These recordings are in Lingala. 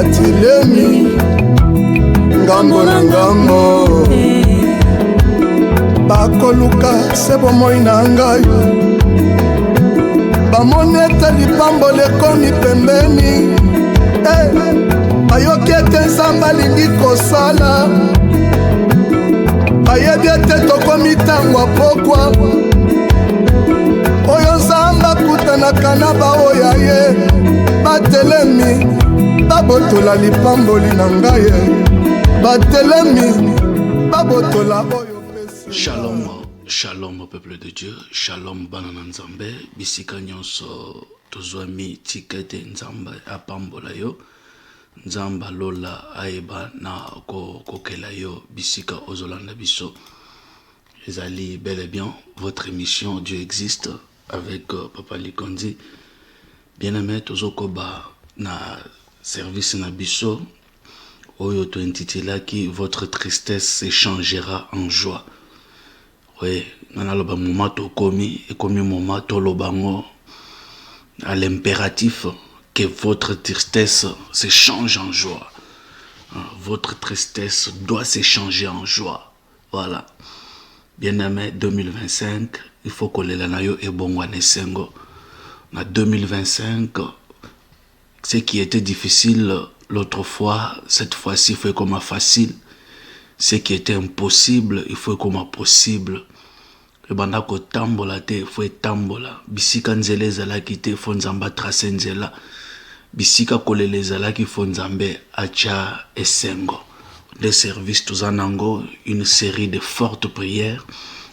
batilemi ngambo na ngambo bakoluka se bomoi na ngai bamoni ete lipambo lekomi pembeni bayoki ete nzambe alingi kosala bayebi ete tokomi ntango apokwa oyo nzambe akutanaka na baoya ye batelemi babotola lipamboli na ngai batelemi babotola oyo. Shalom, shalom au peuple de Dieu, shalom banana nzambe, bisika nyonso tozwami tikete nzambe apambola yo, nzamba lola aeba na kokela yo bisika ozolanda biso. Ezali bel et bien votre émission Dieu existe avec Papa Likondi. Bien-aimé tozokoba na service na biso oyo to intitulaki votre tristesse s'échangera en joie. Oui, nanaloba moment tokomi et comme moment tolobango à l'impératif que votre tristesse s'échange en joie. Votre tristesse doit s'échanger en joie. Voilà. Bien-aimé 2025, il faut que les lanayo et bongwane sengo. En 2025, ce qui était difficile l'autre fois, cette fois-ci, il faut comme facile. Ce qui était impossible, il faut comme possible. Et bandako tambola te, faut tambola. Bisika nzele zala kite, faut nzamba trace nzela. Bisika kolele zala ki faut nzambe acha esengo. Des services tozanango, une série de fortes prières.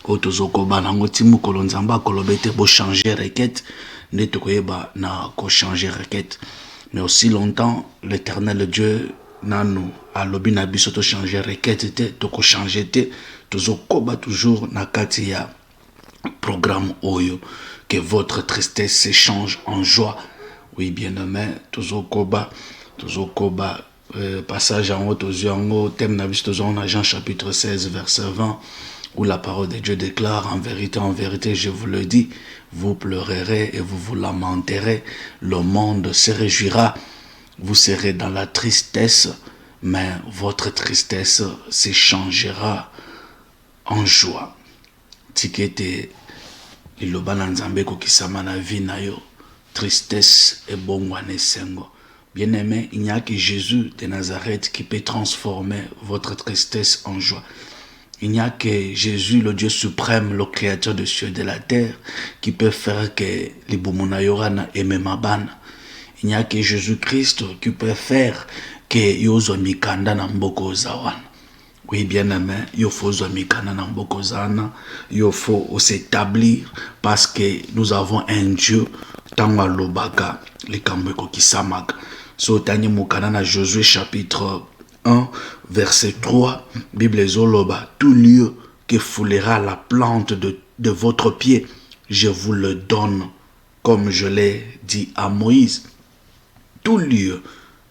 Otozoko banango timu kolonzamba kolobete bo changer requête. Netokoyeba na ko changer requête. Mais aussi longtemps, l'éternel Dieu nanu alobi na biso to changer requête te, to ko changer te, tozokoba toujours na kati ya programme oyo que votre tristesse s'échange en joie. Oui, bien-aimé, tozokoba passage en haut aux thème na biso tozona Jean chapitre 16 verset 20 où la parole de Dieu déclare en vérité, je vous le dis, vous pleurerez et vous vous lamenterez, le monde se réjouira, vous serez dans la tristesse, mais votre tristesse s'échangera en joie. Tikete liloba na nzambe ko kisama na vie na yo, tristesse et bongwane sengo. Bien-aimé, il n'y a que Jésus de Nazareth qui peut transformer votre tristesse en joie. Il n'y a que Jésus, le Dieu suprême, le créateur de cieux et de la terre, qui peut faire que les Bumunayorana et Memabana. Il n'y a que Jésus-Christ qui peut faire que Yozo Mikanda Namboko Zawan. Oui, bien aimé, il faut Mikanda Namboko Zana, il faut s'établir parce que nous avons un Dieu, Tangwa Lobaka, les Kambeko Kisamak. Sotani Mukana Josué chapitre 1, verset 3, Bible Zoloba, tout lieu que foulera la plante de votre pied, je vous le donne, comme je l'ai dit à Moïse. Tout lieu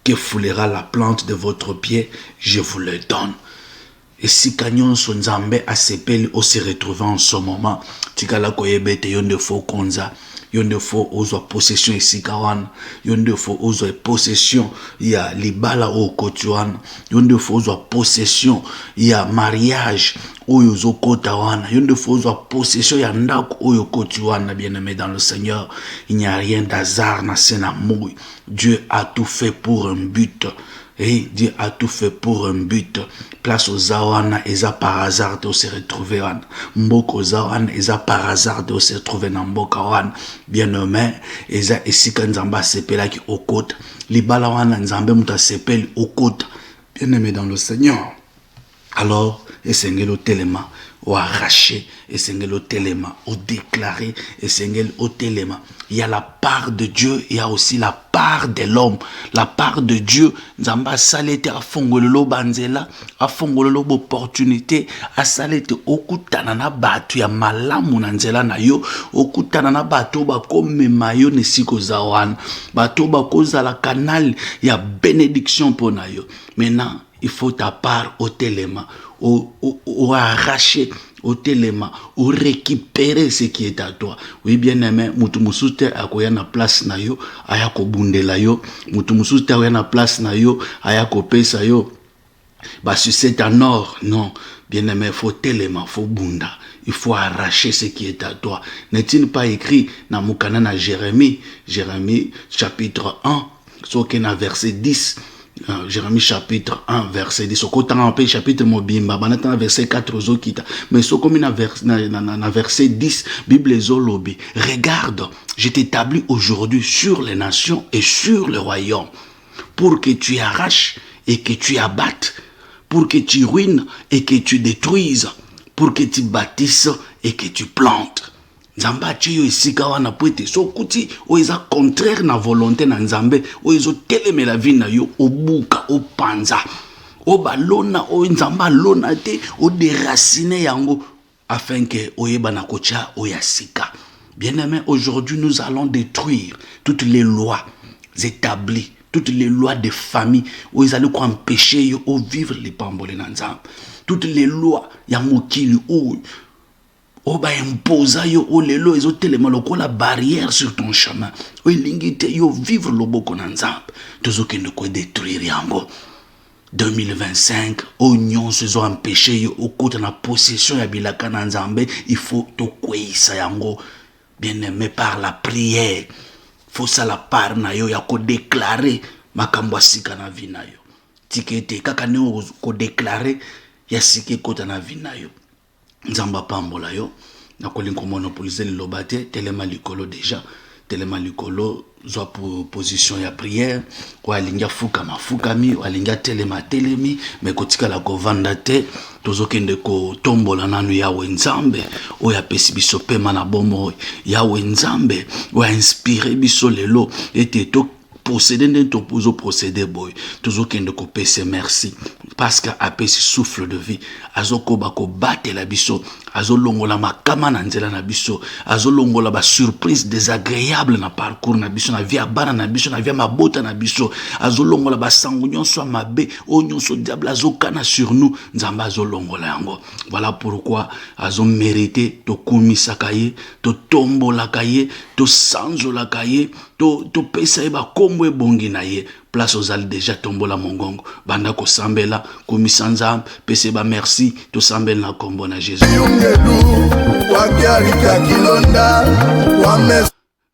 que foulera la plante de votre pied, je vous le donne. Et si Kanyon Sonzambe a sepel au se retrouver en ce moment, Tikala Koyebete yon de faux konza. Yonde fo ozo possession isikawan, yonde fo ozo possession ya libala o kotuan, yonde fo ozo possession ya mariage oyo zo kotawan, yonde fo ozo possession ya ndako oyo kotuan. Bien-aimé dans le Seigneur, il n'y a rien d'hasard na senamouille. Dieu a tout fait pour un but. Et Dieu a tout fait pour un but. Place aux Zawana, et ça par hasard de se retrouver. Mboko Zawana, et ça par hasard de se retrouver dans Mbokawan. Bien nommé, et ça, et si quand Zamba sepela qui au côte, Libalawana Nzambe muta sepel au côte. Bien aimé dans le Seigneur. Alors, et c'est le téléma, ou arraché, et c'est le téléma, ou déclaré, et c'est le téléma. Il y a la part de Dieu, il y a aussi la part de l'homme. La part de Dieu, Nzamba salete a fongololo banzela, a fongololo opportunité, a salete okutana na batu ya malamu na nzela na yo, okutana na batu ba kome mayo nesiko zawan, batu ba koza la canal ya bénédiction pour na yo. Maintenant, il faut ta part au téléma, au arracher au téléma, au récupérer ce qui est à toi. Oui, bien aimé, mutu musute akoya na place na yo, ayako bundela yo, mutu musute akoya na place na yo, ayako pesa yo, si c'est en or, non. Bien aimé, il faut téléma, il faut bunda. Il faut arracher ce qui est à toi. N'est-il pas écrit dans Moukana na Jérémie chapitre 1, verset 10. Jérémie chapitre 1 verset 10. Chapitre Mobimba, verset 4 mais ce comme verset 10, Bible zolobi. Regarde, je t'établis aujourd'hui sur les nations et sur le royaume pour que tu arraches et que tu abattes, pour que tu ruines et que tu détruises, pour que tu bâtisses et que tu plantes. Nzamba chiyo isika wana pwete so kuti oiza contraire na volonté na nzambe oizo telemela vie na yo obuka opanza obalona o nzamba lona te o déraciner yango afin que oyeba na kocha oyasika. Bien-aimé, aujourd'hui nous allons détruire toutes les lois établies, toutes les lois de famille où ils allaient empêcher yo au vivre les pambole na nzamba, toutes les lois ya mokili ou oba imposa yo o lelo ezo telema lokola barrière sur ton chemin o lingite yo vivre loboko na nzamba tozokende ko détruire yango. 2025 o nyonso ezo empêcher yo okota na possession ya bilaka na nzambe, il faut to kweisa yango. Bien aimé, par la prière faut ça la part na yo ya ko déclarer makambo asika na vie na yo tikete kaka ne ko déclarer ya sike kota na vie na yo. Nzamba pambola yo na kolinko monopoliser le lobate telema likolo déjà telema likolo zo position ya prière ko alinga fuka mafukami alinga telema telemi mais kotika la ko vanda te tozokende ko tombola nanu ya wenzambe o ya pesi biso pema na bomo ya wenzambe o inspirer biso lelo ete to posséder n'ento pozo procéder boy tozokende ko pese merci parce que apesi souffle de vie azoko bako battre la biso azolongola makama na nzela na biso azolongola ba surprise désagréable na parcours na biso na via bana na biso na via mabota na biso azolongola ba sangu nyonso mabe o nyonso diable azokana sur nous nzamba azolongola yango. Voilà pourquoi azo mérité to kumisa kaye to tombola kaye to sanzola kaye to pesa eba komwe bongi na ye place aux al déjà tombola mongongo banda ko sambela komisa nzambe pese ba merci to sambela na kombo na Jésus.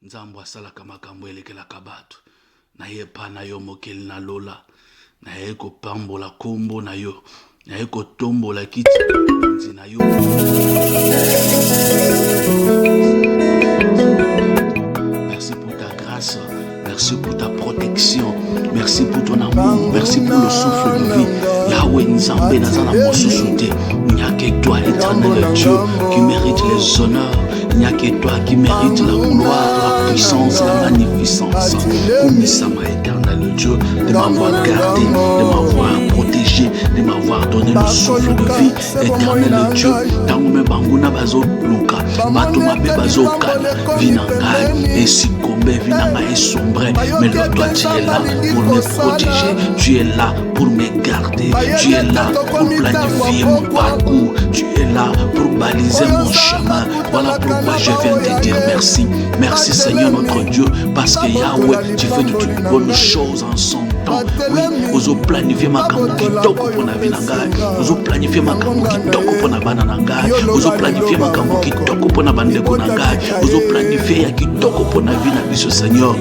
Nzambo asalaka makambo elekelaka bato na ye pa na yo mokeli na lola na ye ko pambola kombo na yo na ye ko tombola kiti na yo. Merci pour ta grâce, merci pour ta protection, merci pour ton amour, merci pour le souffle de vie. Yahweh Nzambe nazana mosusute, il n'y a que toi éternel Dieu qui mérite les honneurs, il n'y a que toi qui mérite la gloire, la puissance, la magnificence. Omisama éternel Dieu, de m'avoir gardé, de m'avoir protégé, de m'avoir donné le souffle de vie. Éternel Dieu, tangume banguna bazo luka, batuma be bazo kana, vinangai, et si kombe vinanga est sombre, mais le toi tu es là pour me protéger, tu es là pour me garder, tu es là pour planifier mon parcours, tu es là pour baliser mon chemin. Voilà pourquoi je viens te dire merci. Merci Seigneur notre Dieu, parce que Yahweh, tu fais de toutes bonnes choses en son temps. Oui, ozo planifier makambo kitoko pour na vinangai, ozo planifier makambo kitoko pour na bana nangai, ozo planifier makambo kitoko pour na bandeko nangai, ozo planifier ya kitoko pour na vie na biso Seigneur.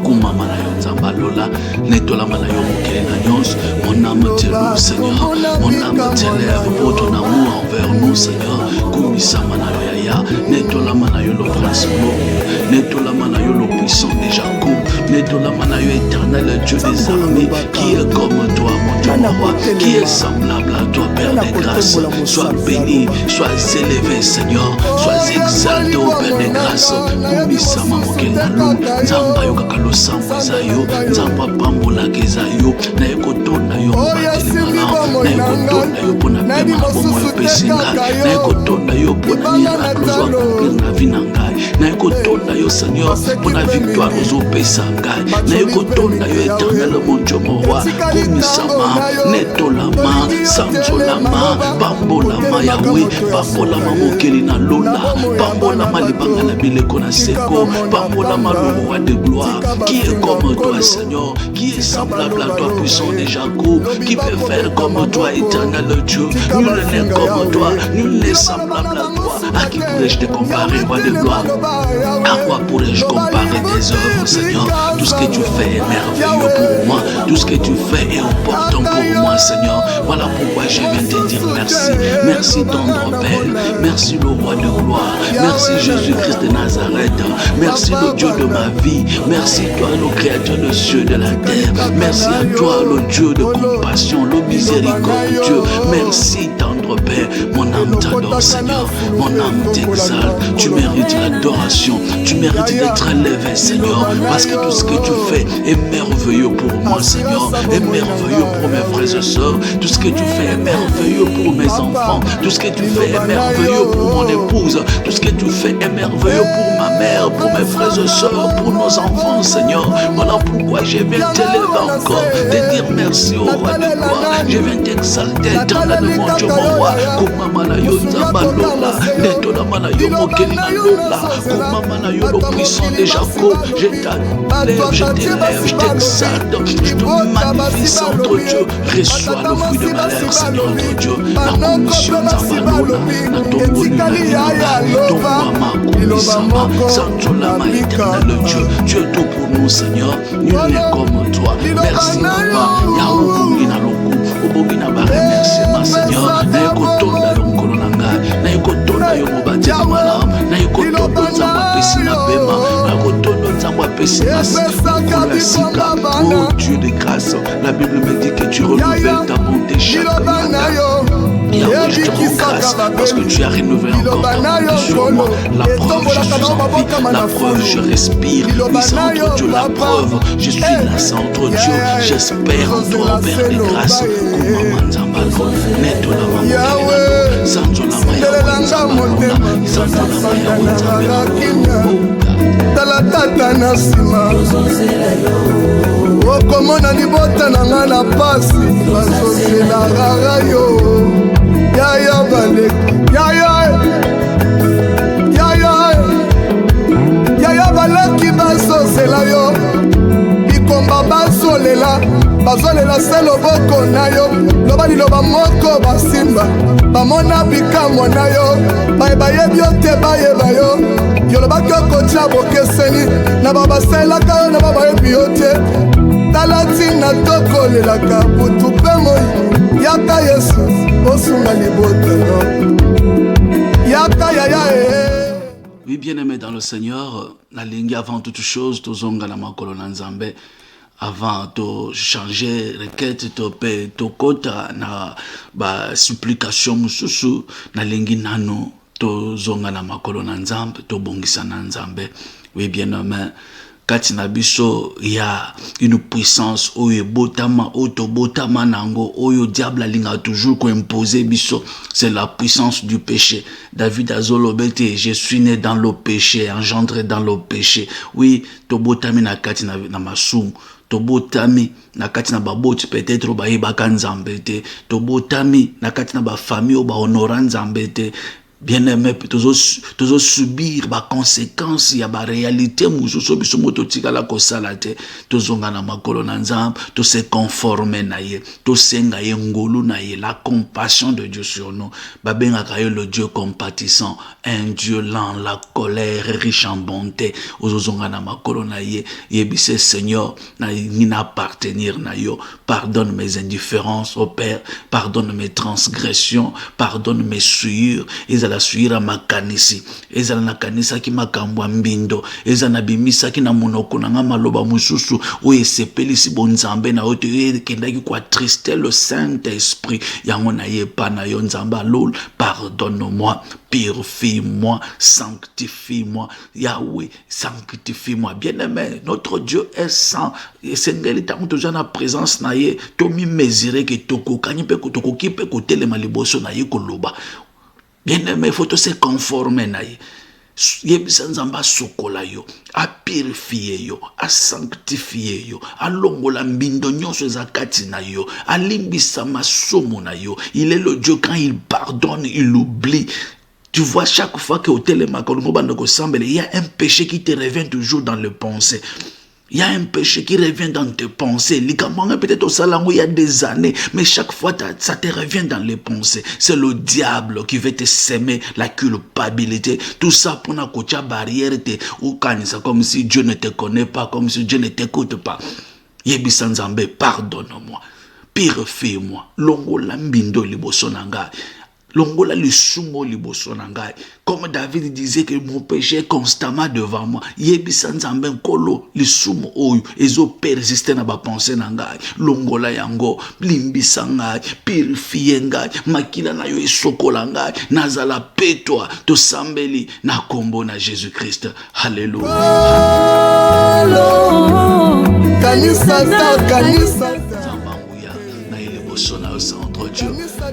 Kumama na yo nzamba lola netola mana yo mokele na nyonso. Mon âme te loue Seigneur, mon âme t'élève pour ton amour envers nous Seigneur. Kumisa mana yo yaya netola mana yo le prince glorieux, netola mana yo le puissant de Jacob, netola mana yo éternel Dieu des armées, qui est comme toi mon Dieu roi, qui est semblable à toi Père des grâces. Sois béni, sois élevé Seigneur, sois exalté au Père des grâces. Kumisa mokele na lo nzamba yo kakalo sango zayo nzamba pambola kezayo na ekotonda yo na ekotonda yo pona pema bomo yo pesinga na ekotonda yo pona miracle zo accomplir na vie na ngai nayekotonda yo Seigneur pour la victoire aux opesa ngai nayekotonda yo éternel mon Dieu mon roi kumisama netolama sanzolama pambolama Yahweh pambolama mokeli na lola pambolama libanga na bileko na seko pambolama le roi de gloire qui est comme toi Seigneur qui est semblable à toi puissant de Jacob qui peut faire comme toi éternel Dieu nul n'est comme toi nul n'est semblable à toi à qui pourrais-je te comparer roi de gloire à quoi pourrais-je comparer tes œuvres Seigneur tout ce que tu fais est merveilleux pour moi tout ce que tu fais est opportun pour moi Seigneur voilà pourquoi je viens te dire merci merci tendre Père merci le roi de gloire merci Jésus-Christ de Nazareth merci le Dieu de ma vie merci toi le créateur des cieux de la terre merci à toi le Dieu de compassion le miséricordieux merci tendre Père mon âme t'adore Seigneur mon âme t'exalte tu mérites l'adoration tu mérites d'être élevé Seigneur parce que tout ce que tu fais est merveilleux pour moi Seigneur est merveilleux pour mes frères et sœurs tout ce que tu fais est merveilleux pour mes enfants tout ce que tu fais est merveilleux pour mon épouse tout ce que tu fais est merveilleux pour ma mère pour mes frères et sœurs pour nos enfants Seigneur voilà pourquoi je viens t'élever encore te dire merci au roi de gloire je viens t'exalter éternel mon Dieu mon roi kumama na yo nzamba lola netona mana yo mokeli na lola kumama na yo le puissant de Jacob je t'élève je t'exalte je te magnifie Saint Dieu reçois le fruit de ma lèvre Seigneur notre Dieu la commission nzamba lola na tombo lula tomba kumisama sanzolama éternel Dieu tu es tout pour nous Seigneur nul n'est comme toi merci papa yaobongi na loku obongi na ba remerciement Seigneur nayekotonda yo nkolo na ngai nayekotonda yo mobati na malamu nayekotonda nzambo apesi na pema nayekotonda nzambo apesi na sika oh Dieu de grâce la Bible me dit que tu renouvelles ta bonté chaque matin Yahweh, je te rends grâce parce que tu as renouvelé encore ta bonté sur moi. La preuve, je suis en vie. La preuve, je respire. Oui, Saint Dieu, la preuve, je suis là, Saint Dieu. J'espère en toi, Père de grâce. talatata na nsima okomona libota na nga na pasi bazozela rara yo yaya baleki yaya baleki bazozela yo bikomba bazolela se loboko na yo loba liloba moko basimba bamona bikamwa na yo bayebi yo te bayeba yo yolobaki okotia bokeseni na babaselaka yo na babayebi yo te tala ntina tokolelaka butu mpe moi yaka Yesu osunga libota no yaka yaya Oui, bien-aimé dans le Seigneur, la ligne avant toute chose, tozonga na makolo na nzambe, avant de changer requête, to kota na ba supplication mususu, na lingi nano, tozonga na makolo na nzambe, to bongisa na nzambe. Oui, bien-aimé, kati na biso ya une puissance oyo botama oto botama nango oyo diable linga toujours ko imposer biso, c'est la puissance du péché. David azolobete, je suis né dans le péché, engendré dans le péché. Oui, to botami na kati na masumu, to botami na kati na baboti peut-être ba yebaka nzambe te, to botami na kati na ba famille ba honora nzambe te. Bien-aimé, toujours subir ba conséquences ya ba réalité mususu biso moto tikala ko salate to zonga na makolo na nzambe to se conformer na ye to senga ye ngolu na ye la compassion de Dieu sur nous babenga kayo le Dieu compatissant un Dieu lent la colère riche en bonté ozozonga na makolo na ye yebise Seigneur na nina appartenir na yo pardonne mes indifférences au Père pardonne mes transgressions pardonne mes souillures la suira makanisi ezala na kanisa ki makambo mbindo ezana bimisa ki na monoko na nga maloba mususu o esepelisi bonzambe na oto kendaki kwa triste le Saint-Esprit yango na ye pa na yo nzamba lol pardonne-moi purifie-moi sanctifie-moi Yahweh sanctifie-moi bien-aimé notre Dieu est saint et sengeli tango toza na présence na ye to mi mesurer que toko kanyi pe toko kipe ko telema liboso na ye koloba. Bien-aimé, il faut se conformer. yebisa nzambe asokola yo, a purifier yo, a sanctifier yo, a longola mbindo nyonso eza kati na yo, a limbisa masumu na yo. Il est le Dieu quand il pardonne, il oublie. Tu vois, chaque fois que au il y a un péché qui te revient toujours dans le pensée. Il y a un péché qui revient dans tes pensées. Peut-être au salon il y a des années, mais chaque fois ça te revient dans les pensées. C'est le diable qui veut te semer la culpabilité. Tout ça pour une barrière, ou comme si Dieu ne te connaît pas, comme si Dieu ne t'écoute pas. Yebisa Nzambe, pardonne-moi, purifie-moi. Longo lambindo liboso nanga. Longola le sumo liboso nangai. Comme David disait que mon péché est constamment devant moi. Yebisa Nzambe nkolo le sumo oyo ezo persister na ba pensée nangai. Longola yango limbisa ngai, purifie ngai, makila na yo esokola ngai, nazala petwa to sambeli na kombo na Jésus-Christ. Alléluia. Kanisa ta kanisa. Dieu.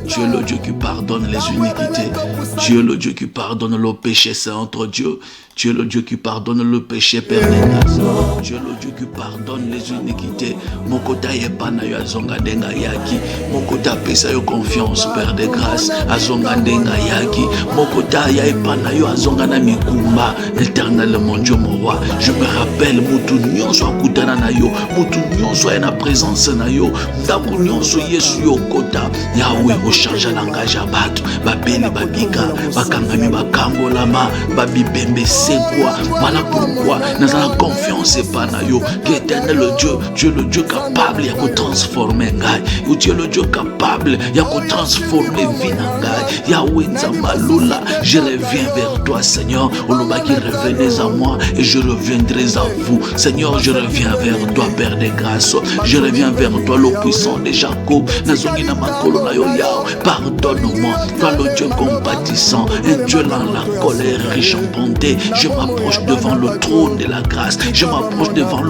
Tu es le Dieu qui pardonne les iniquités. Tu es le Dieu qui pardonne le péché, c'est entre Dieu. Tu es le Dieu qui pardonne le péché, Père des grâces. Tu es le Dieu qui pardonne les iniquités. Mokota yepana yo azonga denga yaki. Mokota pesa yo confiance, Père des grâces. Azonga denga yaki. Mokota ya epana yo azonga na mikumba. Éternel mon Dieu, mon roi. Je me rappelle, mutu nyonso akutana na yo. Mutu nyonso ya na présence na yo. Ndaku nyonso Yesu yo kota. Yahweh ochange langage ya bato. Babeli babika. Bakangami bakangolama. Babibembe c'est quoi? Voilà pourquoi nous avons confiance et pas na yo. Que éternel le Dieu, tu es le Dieu capable de transformer ngai. Tu es le Dieu capable de transformer vie ngai. Yahweh Nzambalula, je reviens vers toi, Seigneur. Oloba qui revenez à moi et je reviendrai à vous. Seigneur, je reviens vers toi, Père des grâces. Je reviens vers toi, le puissant de Jacob. Nazongi na makolo na yo yao. Pardonne-moi, toi le Dieu compatissant, un Dieu dans la colère, riche en bonté. Je m'approche devant le trône de la grâce. Je m'approche devant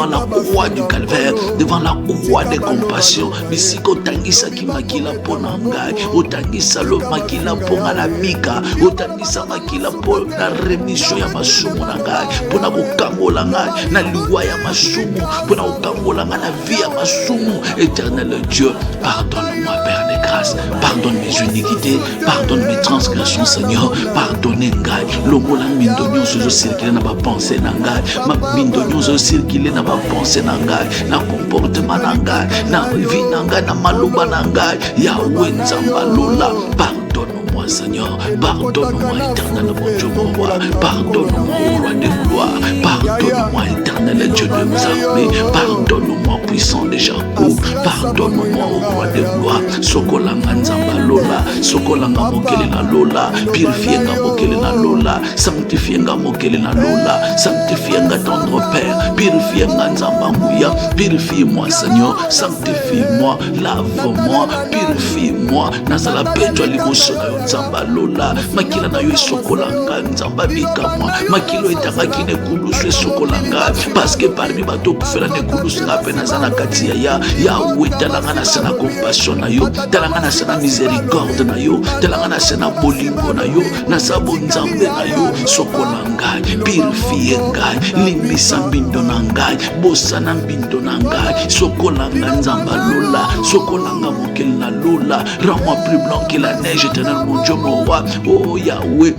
la croix du calvaire, devant la croix des compassions. Misiko tangisa ki makila pona ngai, otangisa lo makila pona la mika, otangisa makila pona remission ya masumu na ngai, pona kokangola ngai na liwa ya masumu, pona kokangola ngai na vie ya masumu. Éternel Dieu, pardonne-moi, Père des grâces, pardonne mes iniquités, pardonne mes transgressions, Seigneur, pardonne ngai. Longola mindo nyonso zo circuler na ba pensée na ngai, ma mindo nyonso circuler na ba pensée na ngai, na comportement na ngai, na vie na ngai, na maloba na ngai. Yahweh Nzambalula, pardonne-moi Seigneur, pardonne-moi éternel mon Dieu mon roi, pardonne-moi au roi de gloire, pardonne-moi éternel Dieu de mes armées, pardonne-moi puissant de Jacob, pardonne-moi au roi de gloire. Sokolanga Nzambalula, sokolanga mokele na lola, purifier nga mokele na lola, sanctifier nga mokele na lola, sanctifier nga tendre Père, purifier nga Nzambanguya, purifie-moi Seigneur, sanctifie-moi, lave-moi, purifie-moi, nazala petwa liboso na yo Nzambalola, makila na yo esokolanga Nzambabika moi, makilo etangaki ne kulusu esokolanga, parce que parmi bato kufela ne kulusu nga pe nazana kati ya Yahweh talanga na sana compassion na yo, talanga na sana miséricorde na yo, talanga na sana bolingo na yo, na sabo Nzambe na yo, sokolanga, purifie ngai, limbisa mbindo na ngai, bosana mbindo na ngai, sokolanga Nzambalola, sokolanga mokele na lola, rends-moi plus blanc que la neige, éternel mon Dieu mon roi. Oh Yahweh,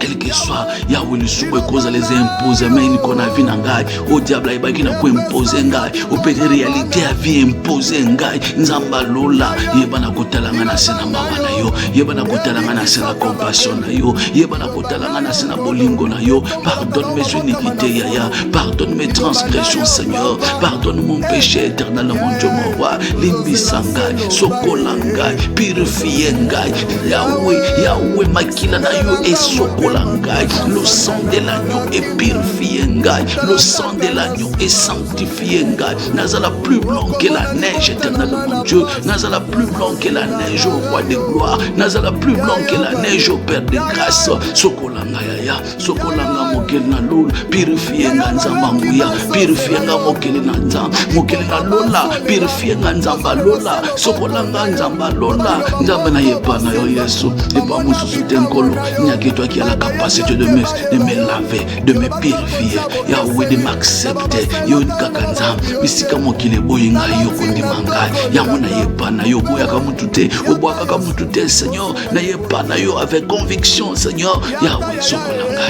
quel que soit Yahweh le sumo cause les imposer mais il qu'on a vu ngai au diable il baki na ko imposer ngai au peut réalité a vie imposer ngai Nzambalola yebana kotalanga na sena mawa na yo yebana kotalanga na sena compassion na yo yebana kotalanga na sena bolingo na yo. Pardonne mes iniquités yaya, pardonne mes transgressions Seigneur, pardonne mon péché éternel mon Dieu mon roi. Limbisa ngai, sokola ngai, purifie ngai Yahweh makila na yo et sokola ngai, le sang de l'agneau est purifié ngai, le sang de l'agneau est sanctifié ngai, nazala plus blanc que la neige éternel mon Dieu, nazala plus blanc que la neige au roi de gloire, nazala plus blanc que la neige au Père de grâce. Sokola ngai ya, sokola ngai mokele na lola, purifié ngai Nzambanguya, purifié ngai mokele na Nzambe, mokele na lola, purifié ngai Nzambalola, sokola ngai Nzambalola, Nzambe na yepa na yo Yesu, epa mususu te nkolo, nyaketwa ki ala la capacité de me laver, de me purifier. Yahweh, de m'accepter. Yo kakanza, bisika mokile boyinga yo kondimanga. Yamona yepana yo boya kamutute, oboaka kamutute, Seigneur. Na yepana yo avec conviction, Seigneur. Yahweh, sokolanga.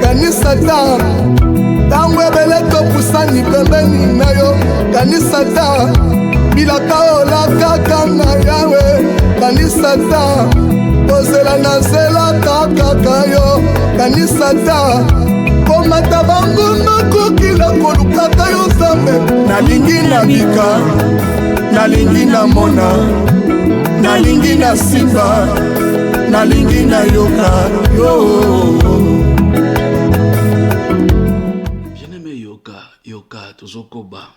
Kanisata tango ebele topusani pembeni na yo. Kanisata bilaka olakaka na yawe. Kanisata kozela na nzela kaka yo. Kanisata komata bango nakokila kolukaka yo Nzambe. Nalingi nabika, nalingi namona, nalingi nasimba, nalingi nayoka yo. Yoka tozokoba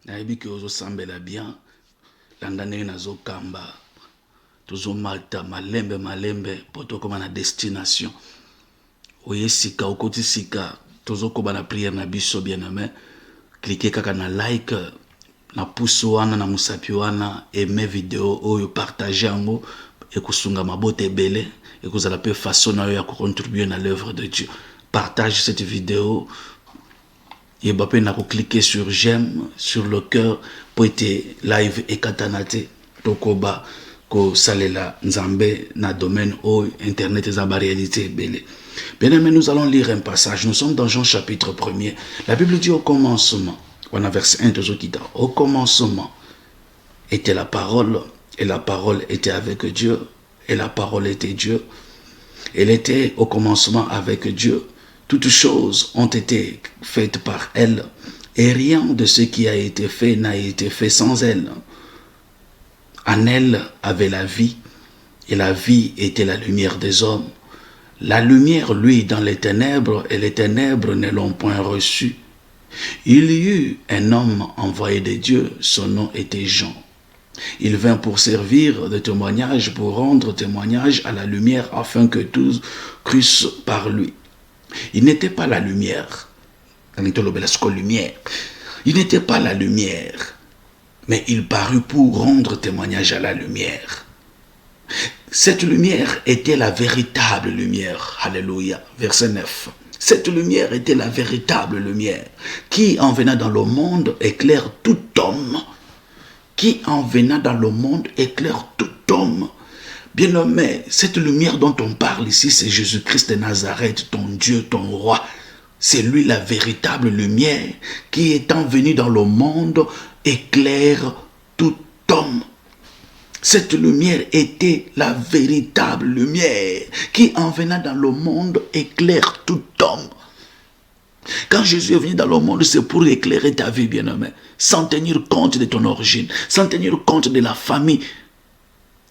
nayebi ke ozosambela bien landa ndenge nazokamba tozomata malembe po tokoma na destination oye sika okoti sika tozokoba na prière na biso bien-aimé. Cliquez kaka na like na pouce wana na musapi wana, aimez vidéo oyo, partager yango ekosunga mabote ebele ekozala pe façon na yo ya contribuer na l'œuvre de Dieu. Partage cette vidéo. Et bah peut cliquer sur j'aime sur le cœur pour être live et katanate tokoba ko salela nzambe na domaine au internet et zamba réalité belle. Bien aimé, nous allons lire un passage. Nous sommes dans Jean chapitre 1er. La Bible dit au commencement, on a verset 1 au commencement était la parole et la parole était avec Dieu et la parole était Dieu. Elle était au commencement avec Dieu. Toutes choses ont été faites par elle, et rien de ce qui a été fait n'a été fait sans elle. En elle avait la vie, et la vie était la lumière des hommes. La lumière, lui, dans les ténèbres, et les ténèbres ne l'ont point reçue. Il y eut un homme envoyé de Dieu, son nom était Jean. Il vint pour servir de témoignage, pour rendre témoignage à la lumière, afin que tous crussent par lui. Il n'était pas la lumière. Il n'était pas la lumière, mais il parut pour rendre témoignage à la lumière. Cette lumière était la véritable lumière. Alléluia. Verset 9. Cette lumière était la véritable lumière qui, en venant dans le monde, éclaire tout homme. Qui, en venant dans le monde, éclaire tout homme. Bien-aimé, cette lumière dont on parle ici, c'est Jésus-Christ de Nazareth, ton Dieu, ton roi. C'est lui la véritable lumière qui, étant venu dans le monde, éclaire tout homme. Cette lumière était la véritable lumière qui, en venant dans le monde, éclaire tout homme. Quand Jésus est venu dans le monde, c'est pour éclairer ta vie, bien-aimé, sans tenir compte de ton origine, sans tenir compte de la famille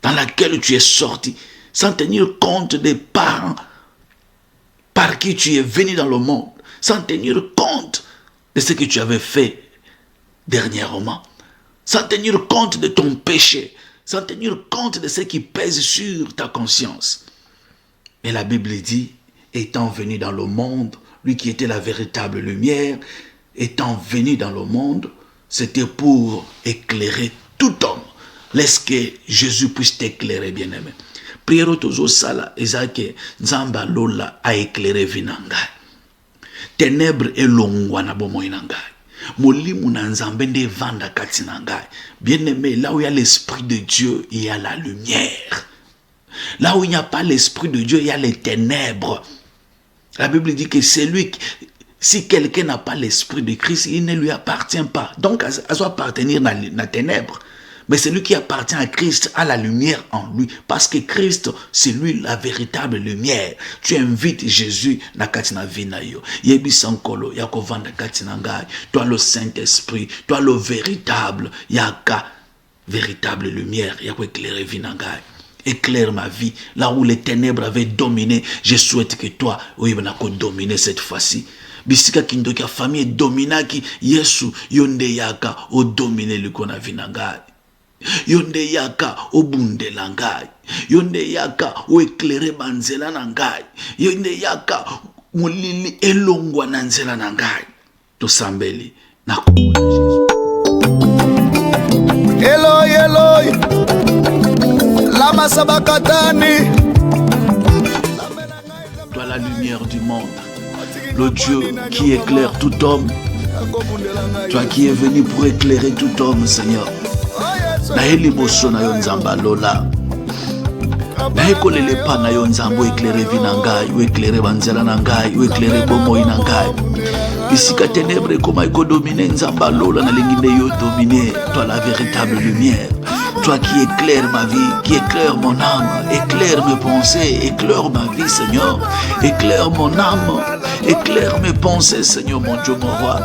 dans laquelle tu es sorti, sans tenir compte des parents par qui tu es venu dans le monde, sans tenir compte de ce que tu avais fait dernièrement, sans tenir compte de ton péché, sans tenir compte de ce qui pèse sur ta conscience. Mais la Bible dit, étant venu dans le monde, lui qui était la véritable lumière, étant venu dans le monde, c'était pour éclairer tout homme. Laisse que Jésus puisse t'éclairer, bien-aimé. Prière tozo sala, ezake nzamba lola a éclairé vinangai. Ténèbres et longwa na bomo inangai. Molimu na nzambe nde vanda kati nangai. Bien-aimé, là où il y a l'Esprit de Dieu, il y a la lumière. Là où il n'y a pas l'Esprit de Dieu, il y a les ténèbres. La Bible dit que c'est lui qui... Si quelqu'un n'a pas l'Esprit de Christ, il ne lui appartient pas. Donc, elle doit appartenir à la ténèbres. Mais celui qui appartient à Christ a la lumière en lui. Parce que Christ, c'est lui la véritable lumière. Tu invites Jésus na katina vinayo. Yebi sankolo, yako vanda katina ngai. Toi le Saint-Esprit, toi le véritable, yaka véritable lumière, yako éclairer vinangai. Éclaire ma vie. Là où les ténèbres avaient dominé, je souhaite que toi, oui, on dominer cette fois-ci. Bisika kindoka famille dominaki Yesu yonde yaka o dominer le kona vinangai. Yonde yaka obundela ngai. Yonde yaka oeklere banzela na ngai. Yonde yaka molili elongwa na nzela na ngai. Tosambeli na kombo na Jésus. Eloi, Eloi, lama sabakatani. Toi la lumière du monde, le Dieu qui éclaire tout homme. Toi qui es venu pour éclairer tout homme, Seigneur. Naheli boso na yo nzamba lola. Nahekolele pa na yo nzambo éclairer vinangai, ou éclairer banzela nangai, ou éclairer bomoi nangai. Bisika ténèbres comment il dominer nzamba lola na lingine yo dominer. Toi la véritable lumière. Toi qui éclaires ma vie, qui éclaire mon âme, éclaire mes pensées, éclaire ma vie, Seigneur. Éclaire mon âme, éclaire mes pensées, Seigneur, mon Dieu, mon roi.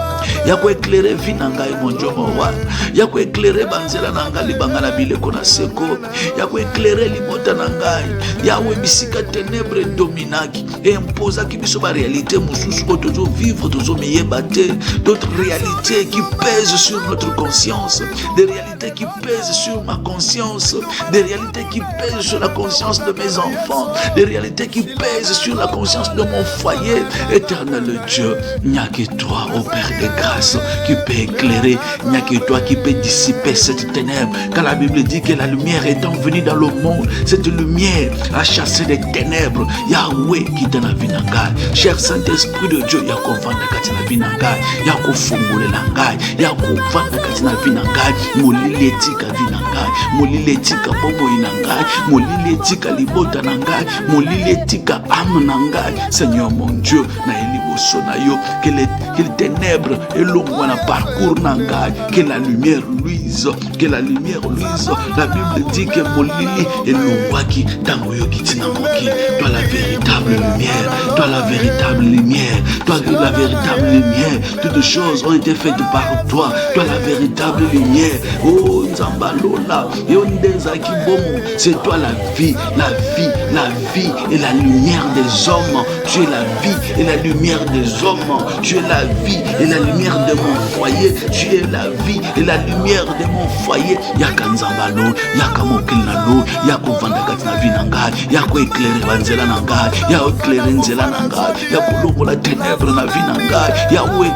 Yako éclairer vie nangai, mon Dieu, mon roi. Yako éclairer banzela nangali bangala bile kona seko. Yako éclairer libota nangai. Yahweh bisika ténèbres dominaki et imposa qui biso ba réalité mususu ko tozo vivre, tozo miyebate. D'autres réalités qui pèsent sur notre conscience, des réalités qui pèsent sur ma conscience, des réalités qui pèsent sur la conscience de mes enfants, des réalités qui pèsent sur la conscience de mon foyer. Éternel Dieu, il n'y a que toi, ô Père de grâce, qui peut éclairer, il n'y a que toi qui peut dissiper cette ténèbre. Car la Bible dit que la lumière étant venue dans le monde, cette lumière a chassé les ténèbres. Yahweh qui donne la vie nangai. Cher Saint-Esprit de Dieu, Yako vanda katina vie nangai, Yako fungule nangai, Yako vanda katina vie nangai, molili etika vie nangai. Molili etika bobo inangai, molili etika libota nangai, molili etika âme nangai. Seigneur mon Dieu, na eliboso na yo, que les ténèbres elongwa na parcours nangai, que la lumière luise, que la lumière luise. La Bible dit que molili elongwaki tango yo kitina moki. Toi la véritable lumière, toi la véritable lumière, toi la véritable lumière. Toutes choses ont été faites par toi, toi la véritable lumière. Oh Nzambalola. C'est toi la vie, la vie, la vie et la lumière des hommes. Tu es la vie et la lumière des hommes. Tu es la vie et la lumière de mon foyer. Tu es la vie et la lumière de mon foyer. Yaka nzambalo, yaka mokilinalo, yako vandakati na vinangai, yako éclairer banzela nangai, yako éclairer nzela nangai, yako longola ténèbres na vinangai, Yahweh.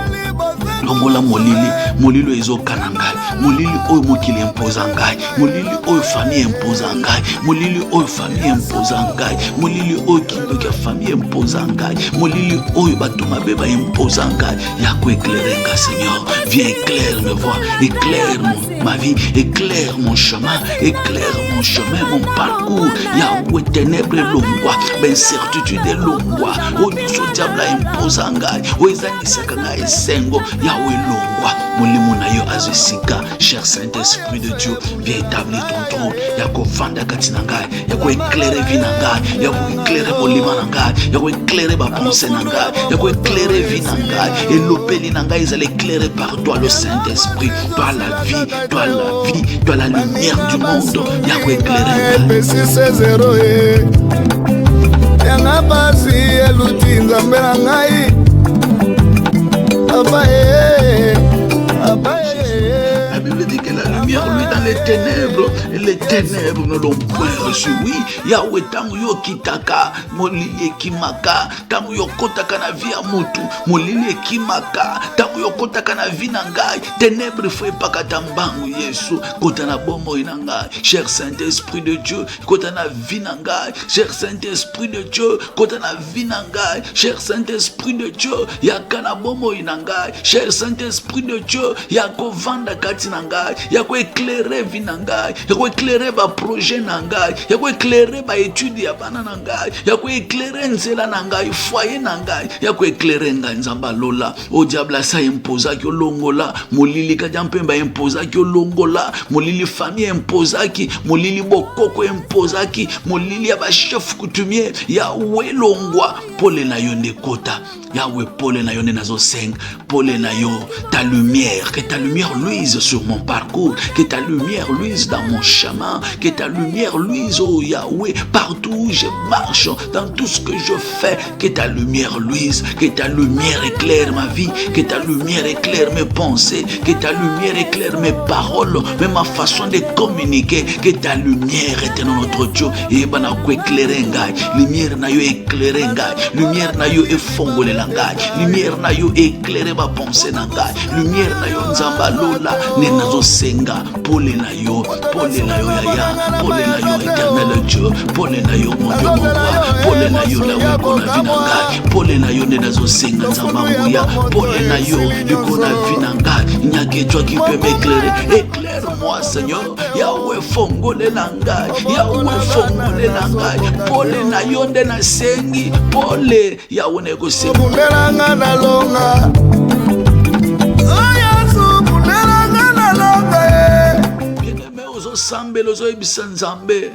Longola molili ezo kanangai, molili oyo mokili impozangai, molili oyo famille impozangai, molili oyo famille impozangai, molili oyo kidoka famille impozangai, molili oyo bato mabeba impozangai. Yako éclairer nga Seigneur, viens éclaire mes voies, éclaire ma vie, éclaire mon chemin, éclaire mon chemin, mon parcours. Yahweh ténèbres longwa, ben certitude longwa, oyo so diable impozangai, oyo ezangisaka ngai sengo. Yahweh longwa, molimo na yo azesika. Cher Saint-Esprit de Dieu, viens établir ton trône. Yako vanda katina ngai, yako éclairer vie na ngai, yako éclairer molimo na ngai, yako éclairer ba pensée na ngai, yako éclairer vie na ngai, et l'opéli na ngai ezali éclairé par toi le Saint-Esprit. Toi la vie, toi la vie, toi la lumière du monde. Yako éclairer ngai. Yanga basi elutinza mbela ngai. La Bible dit que la lumière lui dans les ténèbres et les ténèbres ne l'ont point reçu. Oui, Yahweh tango yo kitaka molili kimaka, tango yo kotaka na vie ya mutu molili kimaka, tango yo kotaka na vie na ngai, ténèbres foi pakata mbangu Yesu kota na bomo na ngai. Cher Saint-Esprit de Dieu, kota na vie na ngai. Cher Saint-Esprit de Dieu, kota na vie na ngai. Cher Saint-Esprit de Dieu, yakana bomo na ngai. Cher Saint-Esprit de Dieu, yako vanda kati na ngai, yako éclairer vie na ngai, yako éclairer ba projet na ngai, yako éclairer ba étude ya bana na ngai, yako éclairer nzela na ngai, foyer na ngai, yako éclairer ngai nzamba lola. O diable sa imposa ki olongola, molili ka jampemba imposa ki olongola, molili famille imposa ki, molili bokoko imposa ki, molili ya ba chef coutumier. Yahweh longwa pole na yo ndekota, Yahweh pole na yo nazo seng, pole na yo ta lumière, que ta lumière luise sur mon parcours, que ta lumière lumière luise dans mon chemin, que ta lumière luise, oh Yahweh, partout où je marche, dans tout ce que je fais, que ta lumière luise, que ta lumière éclaire ma vie, que ta lumière éclaire mes pensées, que ta lumière éclaire mes paroles, même ma façon de communiquer, que ta lumière est notre Dieu, et bana ko éclairer ngai, lumière na yo éclairer ngai, lumière na yo efongole la ngai, lumière na yo éclairer ma pensée na ngai, lumière na yo nzamba lola, ne nazo senga, pole na yo yaya, pole na yo éternel Dieu, pole na yo mon Dieu mon roi, pole na yo la weko na vina ngai, pole na yo ne nazo senga nzamba nguya, pole na yo liko na vina ngai, nyake toi qui peut m'éclairer, éclaire-moi Seigneur, Yahweh fongole na ngai, Yahweh fongole na ngai, pole na yo nde na sengi, pole Yahweh ne ko sengi bundelanga na longa sambe lozo ebisa nzambe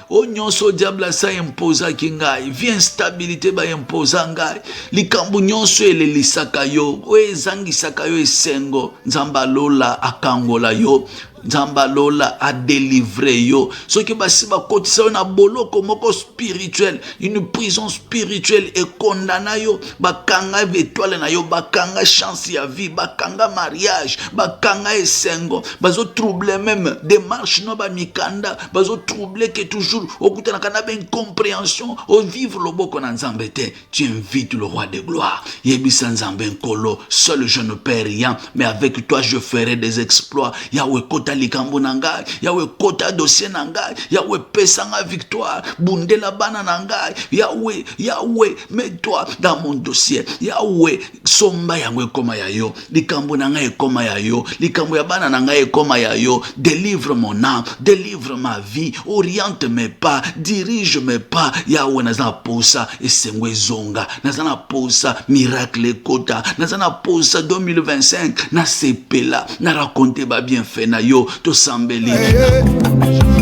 o nyonso diable asa imposa ki ngai vie instabilité ba imposa ngai likambo nyonso elelisaka yo o ezangisaka yo esengo nzamba lola akangola yo nzamba lola a délivré yo soki basi bakotisa yo na boloko moko spirituel, une prison spirituelle et condamna yo bakanga étoile na yo, bakanga chance ya vie, bakanga mariage, bakanga esengo, bazo troubler même démarche no ba mikanda, bazo troubler que toujours okutana kana ba incompréhension au vivre le boko na nzambe te. Tu invites le roi de gloire, yebisa nzambe nkolo, seul je ne peux rien, mais avec toi je ferai des exploits. Yahweh kota likambo na ngai, Yahweh kota dossier na ngai, Yahweh pesa nga victoire, bundela bana na ngai, Yahweh mets-toi dans mon dossier, Yahweh somba yango ekoma ya yo, likambo na ngai ekoma ya yo, likambo ya bana na ngai ekoma ya yo, délivre mon âme, délivre ma vie, oriente mes pas, dirige mes pas, Yahweh nazana posa esengo ezonga, nazana posa miracle kota, nazana posa 2025 na sepela, na raconter ba bienfait na yo, to sambeli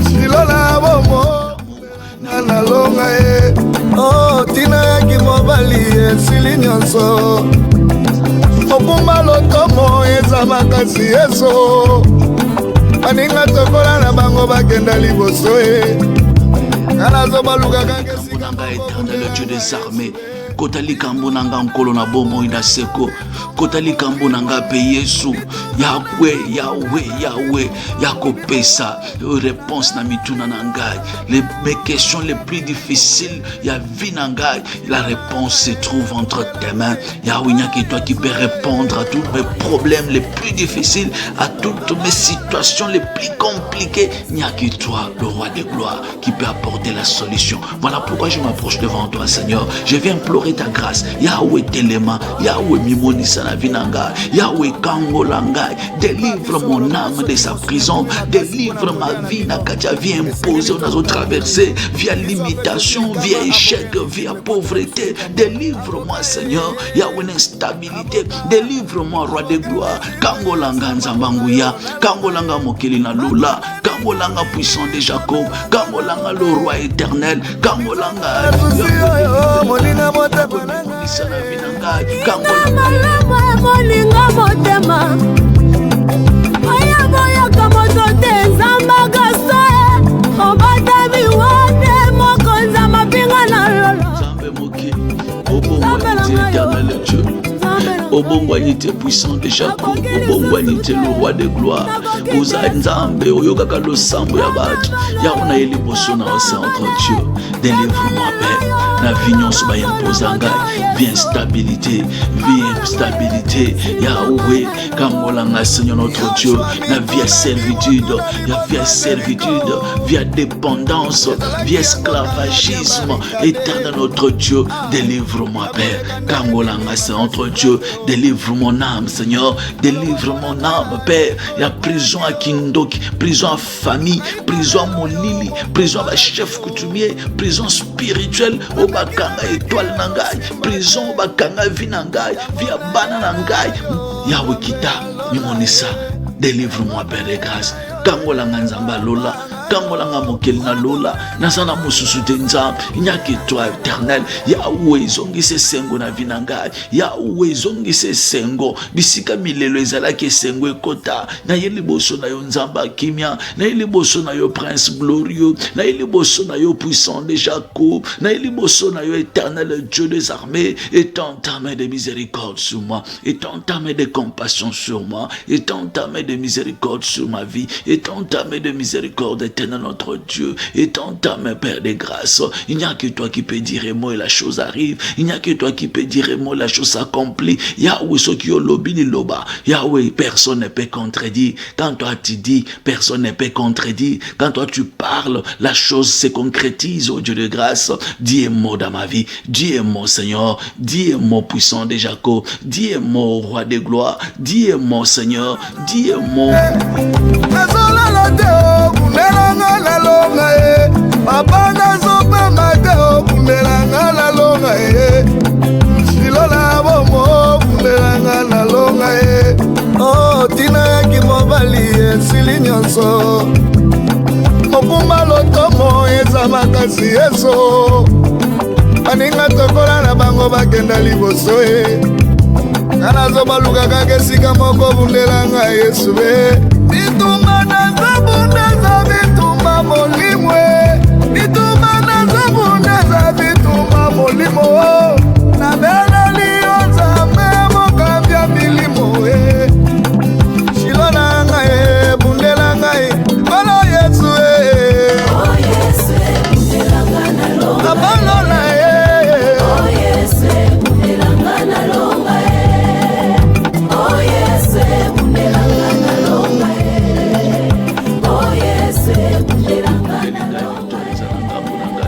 silola bomo na longa oh tina ki mobali esili nyonso obumba lotomo eza makasi yeso aninga tokola na bango bakenda liboso kana zo baluka kangesi kanga éternel Dieu des armées, kota likambo nanga nkolo na bomo ina seko, kota likambo nanga pe Yesu, Yahweh yako pesa réponse na mituna na ngai, mes questions les plus difficiles ya vie na ngai, la réponse se trouve entre tes mains. Yahweh, n'y a que toi qui peux répondre à tous mes problèmes les plus difficiles, à toutes mes situations les plus compliquées. Il n'y a que toi, le roi de gloire, qui peut apporter la solution. Voilà pourquoi je m'approche devant toi, Seigneur. Je viens implorer ta grâce. Yahweh Telema, Yahweh Mimonisa na vinanga, Yahweh Kangolanga, délivre mon âme de sa prison, délivre ma vie na katia vie imposée, on a traversé via limitation, via échec, via pauvreté. Délivre-moi, Seigneur. Yahweh instabilité, délivre-moi, roi de gloire. Kangolanga Nzambanguya, Kangolanga Mokeli na Lola, Kangolanga puissant de Jacob, Kangolanga le roi éternel, Kangolanga Molinga motema Oya kamoto te nzamba gaso obata biwate mokonza mapinga na lolo Nzambe moki obongwanite éternel Dieu, obongwanite puissant de Jacob, obongwanite le roi de gloire, oza nzambe oyokaka losambo ya bato yaona eliboso na centre Dieu. Délivre-moi Père na vie nyonso ba imposa ngai, vie instabilité, Yahweh kangolanga Seigneur notre Dieu, na vie servitude, vie dépendance, vie esclavagisme, éternel notre Dieu. Délivre-moi Père kangolanga Seigneur notre Dieu, délivre mon âme Seigneur, délivre mon âme Père. Il y a prison à Kindoki, prison à famille, prison à Molili, prison à chef coutumier, prison spirituelle au bakanga étoile nangai, prison au bakanga vinangai, via bana nangai. Yahweh kita, Mimonisa, délivre-moi Père de grâce. Kangolanga Nzamba Lola, kangolanga mokeli na lola nazana mosusu te nzambe inyaki toi éternel Yahweh zongise sengo na vie na ngai Yahweh zongise sengo bisika milelo ezalaki sengo ekota na ye liboso na yo nzambe akimia na ye liboso na yo prince glorieux na ye liboso na yo puissant de Jacob na ye liboso na yo éternel Dieu des armées étends ta main de miséricorde sur moi étends ta main de compassion sur moi étends ta main de miséricorde sur ma vie étends ta main de miséricorde éternel notre Dieu étends ta main Père de grâce il n'y a que toi qui peux dire un mot et la chose arrive il n'y a que toi qui peux dire un mot la chose s'accomplit Yahweh ce qui est lobby loba Yahweh personne ne peut contredire quand toi tu dis personne ne peut contredire quand toi tu parles la chose se concrétise au Dieu de grâce dis un mot dans ma vie dis un mot Seigneur dis un mot puissant de Jacob dis un mot roi de gloire dis un mot Seigneur dis un mot Papa nazoba mateo bundelanga la longa silola bomo bundelanga la longa oh tina yaki mobali sili nyonso mopumba lotomo eza makasi yeso aninga tokola na bango bakenda liboso kana zobaluka kaka esika moko bundelanga Yesu bitumba nazobundeza bitumba molimwe bitumba nazobundeza bitumba molimo na beleli ozame mokambia milimo shilona ngai bundela ngai kola Yesu Oh Yesu bundelanga na longa abalola Oh Yesu bundelanga na longa Oh Yesu bundelanga na longa Oh Yesu bundelanga na longa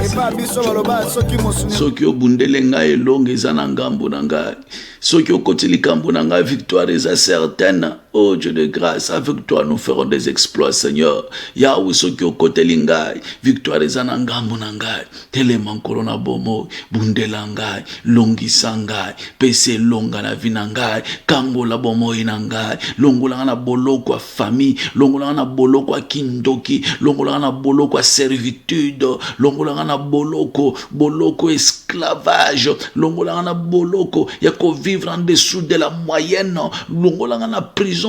eba biso baloba soki mosunyo soki obundele ngai elongo eza na ngambo na ngai soki okoti likambo na ngai victoire eza certaine oh Dieu de grâce avec toi nous ferons des exploits Seigneur Yahweh soki okoteli ngai victoire eza na ngambo na ngai telema nkolo na bomo bundela ngai longisa ngai pese longa na vi na ngai kangola bomoi na ngai longola na boloko ya famille longola na boloko ya kindoki longola na boloko ya servitude longola na boloko esclavage longola na boloko ya ko vivre en dessous de la moyenne longola na prison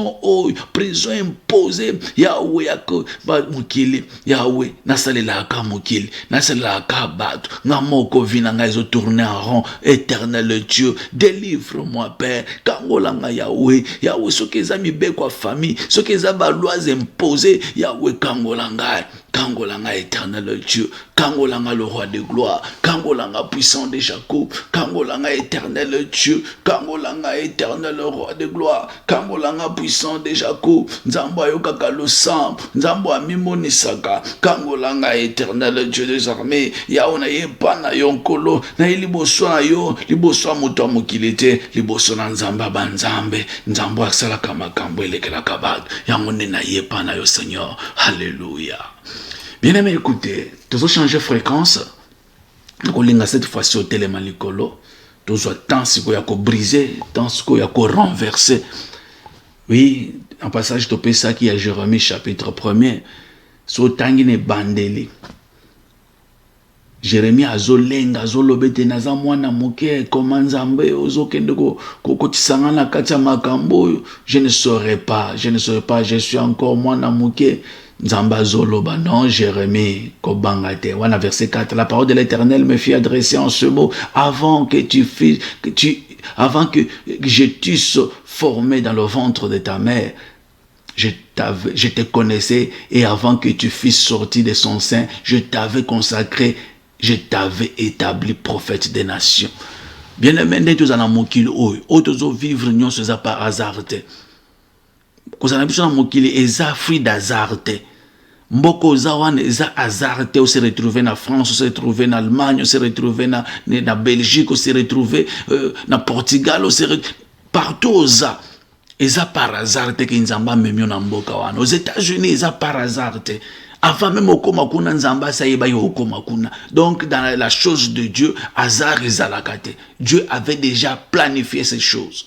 prison imposée Yahweh yako ba mukili Yahweh nasalela ka mukili nasalela ka bato ngamoko vina ngazo tourner en rond éternel Dieu délivre-moi Père kangola nga Yahweh soki za mibeko famille soki za ba lois imposées Yahweh kangola nga éternel Dieu kangola nga le roi de gloire kangola nga puissant de Jacob kangola nga éternel Dieu kangola nga éternel roi de gloire kangola nga puissant de Jacob nzambo ayokaka losambo nzambo amimonisaka kangola nga éternel Dieu des armées yaona na yepa na yo nkolo na liboso na yo liboso moto mokili te liboso na nzamba banzambe nzambo asalaka makambo elekelaka bato yango nde na yepa na yo Seigneur alléluia. Bien-aimé, écoutez, tu vas changer fréquence. Kolinga cette fois-ci au télémalikolo. Tu vas tant si tu as brisé, tant si tu as renversé. Oui, en passage, tu peux ça qui a Jérémie chapitre 1er. So tangine bandeli. Jérémie azolenga azolobete naza mwana moke komanzambe ozokende ko kotisanga na kati ya makambo. Je ne saurais pas, je suis encore mwana moke. Nzamba zoloba non Jérémie kobangate wana verset 4 la parole de l'Éternel me fit adresser en ce mot avant que je t'eusse formé dans le ventre de ta mère je te connaissais et avant que tu fusses sorti de son sein je t'avais consacré je t'avais établi prophète des nations. Bien-aimé nde tozana mokili oyo tozo vivre nyonso eza par hasard te kozana biso na mokili eza fruit d'hasard te mboko zawana eza hasard te on se retrouver na France on se retrouver na Allemagne on se retrouver na Belgique on se retrouver na Portugal on se partout oza eza par hasard te ke nzamba memio na mboka wana aux États-Unis eza par hasard te avant même okoma kuna nzamba sa yeba yo okoma kuna donc dans la chose de Dieu hasard ezalaka te Dieu avait déjà planifié ces choses.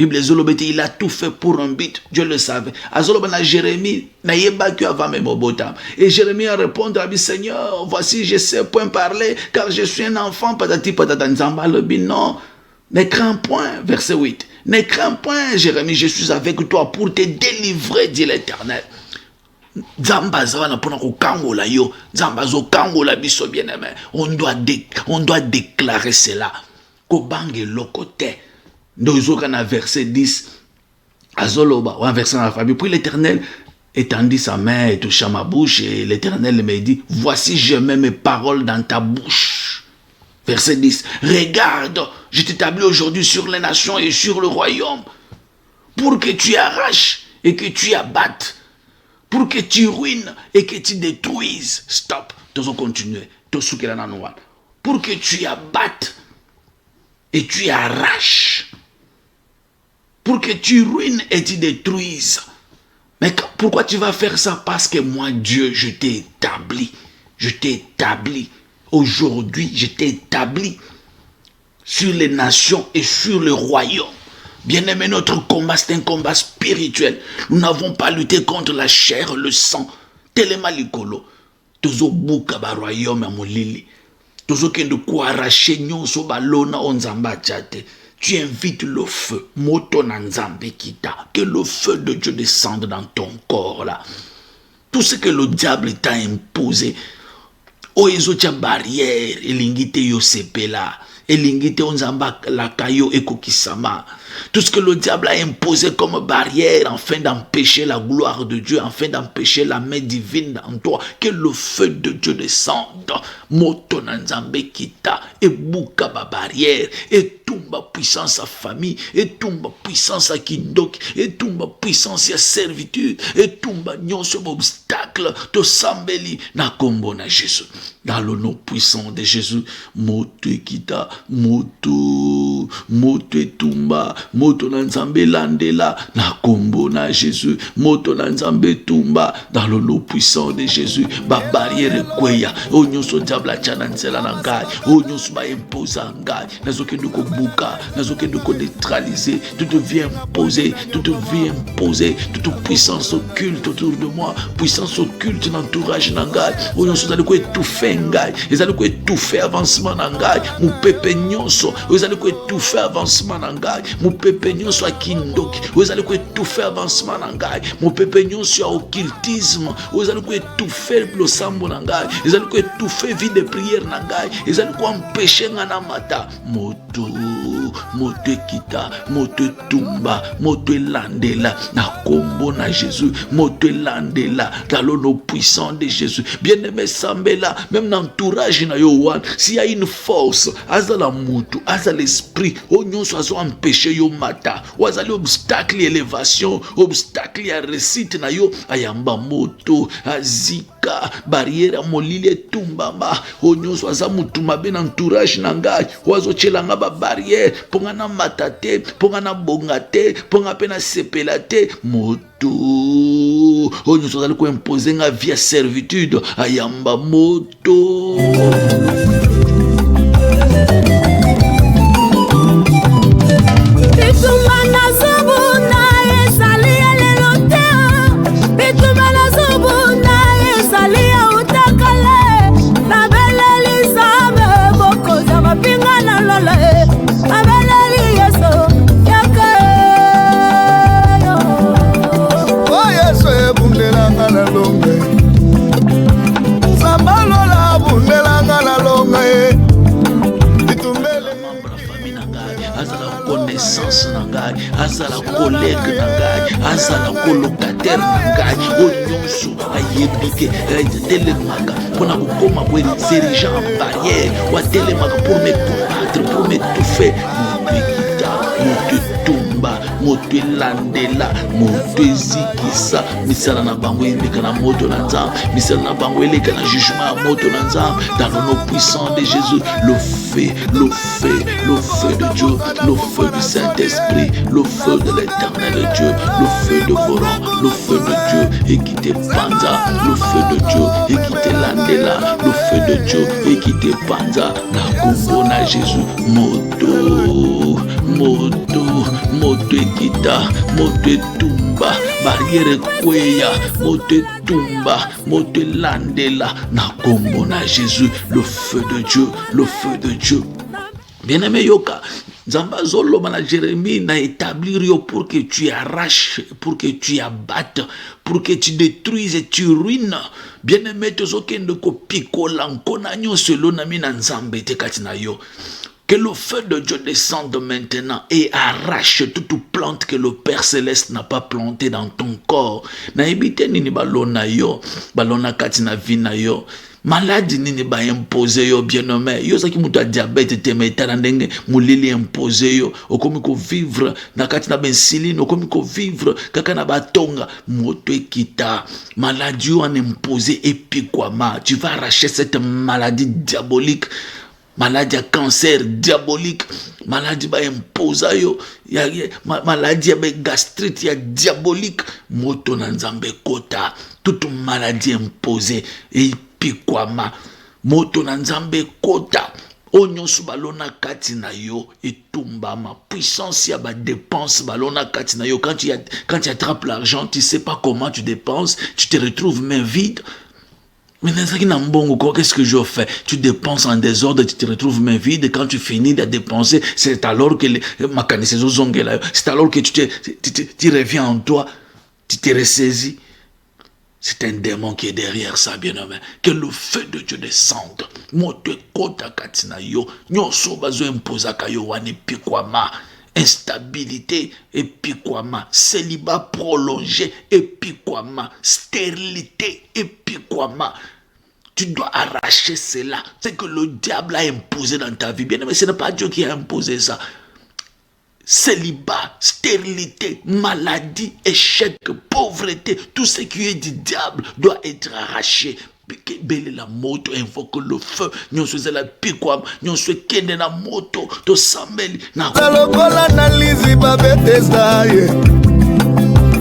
Bible Zolobete, il a tout fait pour un but. Dieu le savait. Azolobana Jérémie, n'a pas que avant même au botam. Et Jérémie a répondu à lui, Seigneur, voici, je sais point parler, car je suis un enfant, patati patata nzamba le bin. Non, ne crains point, verset 8. Ne crains point, Jérémie, je suis avec toi pour te délivrer, dit l'Éternel. On doit déclarer cela. Kobange lokote. Dans verset 10, Azoloba, ou un verset dans la famille. Puis l'Éternel étendit sa main et toucha ma bouche, et l'Éternel me dit, voici, je mets mes paroles dans ta bouche. Verset 10, regarde, je t'établis aujourd'hui sur les nations et sur le royaume, pour que tu arraches et que tu abattes, pour que tu ruines et que tu détruises. Stop, nous allons continuer. Pour que tu abattes et tu arraches, pour que tu ruines et tu détruises. Mais pourquoi tu vas faire ça? Parce que moi, Dieu, je t'ai établi. Je t'ai établi. Aujourd'hui, je t'ai établi sur les nations et sur le royaume. Bien-aimé, notre combat, c'est un combat spirituel. Nous n'avons pas lutté contre la chair, le sang. Tellement likolo. Tozo buka ba royaume ya molili. Tozo kende ko arracher nyonso balona onzamba tchate. Tu invites le feu, moto nanzambe kita, que le feu de Dieu descende dans ton corps là. Tout ce que le diable t'a imposé, oezo tia barrière, elingite yo sepela, elingite onzamba la kayo ekokisama. Tout ce que le diable a imposé comme barrière afin d'empêcher la gloire de Dieu, afin d'empêcher la main divine en toi, que le feu de Dieu descende. Moto nanzambe kita, et bouka ba barrière, et tumba puissance à famille, et tumba puissance à kindok, et tumba puissance à servitude, et tumba nyonso obstacle, to sambeli na kombo na Jésus. Dans le nom puissant de Jésus, moto kita, moto et tumba, moto nanzambe landela, na kombo na Jésus, moto nanzambe tumba, dans le nom puissant de Jésus, ba barrière kweya, o nyonso diable chana nzela na ngai, o nyonso ba imposa ngai, nazoke ndoko buka, nazoke ndoko neutraliser, tout devient imposé, toute puissance occulte autour de moi, puissance occulte dans l'entourage na ngai, o nyonso zali ko étouffer ngai, ezali ko étouffer avancement na ngai, mu pepe nyonso, ezali ko étouffer avancement na ngai, mu pepe nyonso akindoki, ezali ko étouffer avancement na ngai, mu pepe nyonso occultisme, ezali ko étouffer losambo na ngai, ezali ko étouffer vie de prière na ngai, ezali ko empêcher ngana mata, moto ekita, moto tumba, moto landela, na kombo na Jésus, moto landela, dans le nom puissant de Jésus. Bien-aimé Sambela, même dans l'entourage na yo wan, s'il y a une force, azala mutu, azala l'esprit, o nyonso azo empêcher yo mata, o azali obstacle élévation, obstacle ya réussite na yo, ayamba moto, azika, barrière ya molili etumbama, o nyonso aza mutu mabe na entourage na ngai, o azo chelanga ba barrière, ponga na matate, ponga na bongate, ponga pe na sepelate, moto, o nyonso azali ko imposer nga via servitude, ayamba moto. Azala collègue na ngai, azala colocataire na ngai, o nyonso ayebike telemaka pona kokoma ko dirigeant en barrière, wa telemaka pour me combattre, pour m'étouffer, moto tumba, moto landela, moto zikisa, misala na bango eleka na moto na nzambe, misala na bango eleka na jugement ya moto na nzambe, dans le nom puissant de Jésus, le feu de Dieu, le feu du Saint-Esprit, le feu de l'Éternel Dieu, le feu de Voran, le feu de Dieu, et qui te panza, le feu de Dieu, et qui te landela, le feu de Dieu, et qui te panza, na kombo na Jésus, moto kita, mote tumba, barrière kweya, mote tumba, mote landela, na kombo na Jésus, le feu de Dieu, le feu de Dieu. Bien-aimé yoka, Nzamba zoloba na Jérémie na établir yo pour que tu arraches, pour que tu abattes, pour que tu détruises et tu ruines. Bien-aimé tozokende ko pikola nkona nyonso elona mi na Nzambe te kati na yo. Que le feu de Dieu descende maintenant et arrache toute plante que le Père Céleste n'a pas plantée dans ton corps. Na ebite nini balona yo, balona kati na vi na yo. Maladie nini ba imposer yo bien-aimé. Yo saki mutu a diabète te metala ndenge mulili imposer yo. Okomi ko vivre na kati na bensiline, okomi ko vivre kaka na batonga. Moto ekita. Maladie yo en imposer epikwama. Tu vas arracher cette maladie diabolique. Maladie à cancer diabolique, maladie ba imposa yo, maladie ba gastrite ya diabolique, moto na Nzambe kota, toute maladie imposée et pikwama, moto na Nzambe kota, onyo su balona kati na yo et tumba ma puissance ya ba dépense balona kati na yo. Quand tu attrapes l'argent, tu sais pas comment tu dépenses, tu te retrouves main vide. Mais qu'est-ce que je fais? Tu dépenses en désordre, tu te retrouves main vide. Quand tu finis de dépenser, c'est alors que c'est alors que tu reviens en toi, tu te ressaisis. C'est un démon qui est derrière ça, bien-aimé. Que le feu de Dieu descende. Mote kota katina yo, nyoso bazo imposa kayo wani pikwama. Instabilité et pikwama, célibat prolongé et pikwama, stérilité et pikwama. Tu dois arracher cela. C'est que le diable a imposé dans ta vie. Bien aimé, ce n'est pas Dieu qui a imposé ça. Célibat, stérilité, maladie, échec, pauvreté, tout ce qui est du diable doit être arraché. Belle la moto invoque le feu. Nyon se la piquam, nyon se kende na moto, to sambeli na lokola na lizi ba Bethesda ye.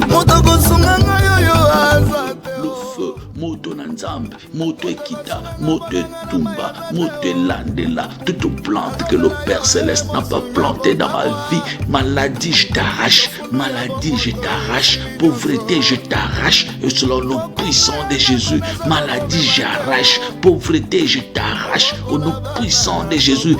Moto kosunga yo aza. Le feu, moto na Nzambe, moto ekita, moto tumba, moto landela, toute plante que le Père Céleste n'a pas plantée dans ma vie. Maladie, je t'arrache. Maladie, je t'arrache. Pauvreté, je t'arrache. Et selon le puissant de Jésus, maladie, j'arrache. Pauvreté, je t'arrache. Au nom puissant de Jésus,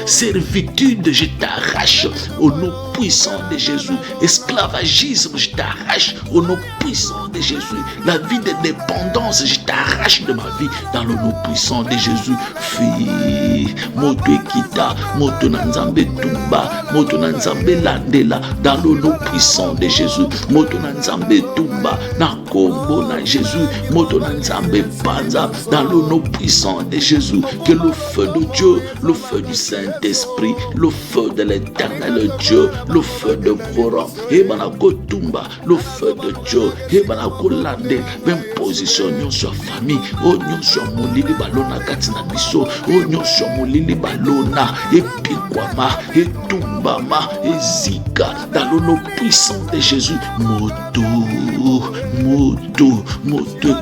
servitude, je t'arrache. Au nom puissant de Jésus, esclavagisme, je t'arrache. Au nom puissant de Jésus, la vie de dépendance, je t'arrache de ma vie. Dans le nom puissant de Jésus, fille, moto ekita, moto nanzambe tumba, moto nanzambe landela. Dans le nom puissant de Jésus, moto nanzambe tumba, na kombo na Jésus, moto nanzambe panza. Dans le nom puissant de Jésus, que le feu de Dieu, le feu du Saint-Esprit, le feu de l'Éternel Dieu, le feu de Voran, et banako tumba, le feu de Dieu, et banako lande, même position sur famille, oh nyon sur molili balona katina biso, oh nyon sur molili balona, et pikwama, et tumbama, et zika, dans le nom puissant de Jésus, moto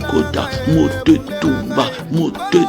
kota, moto tumba, moto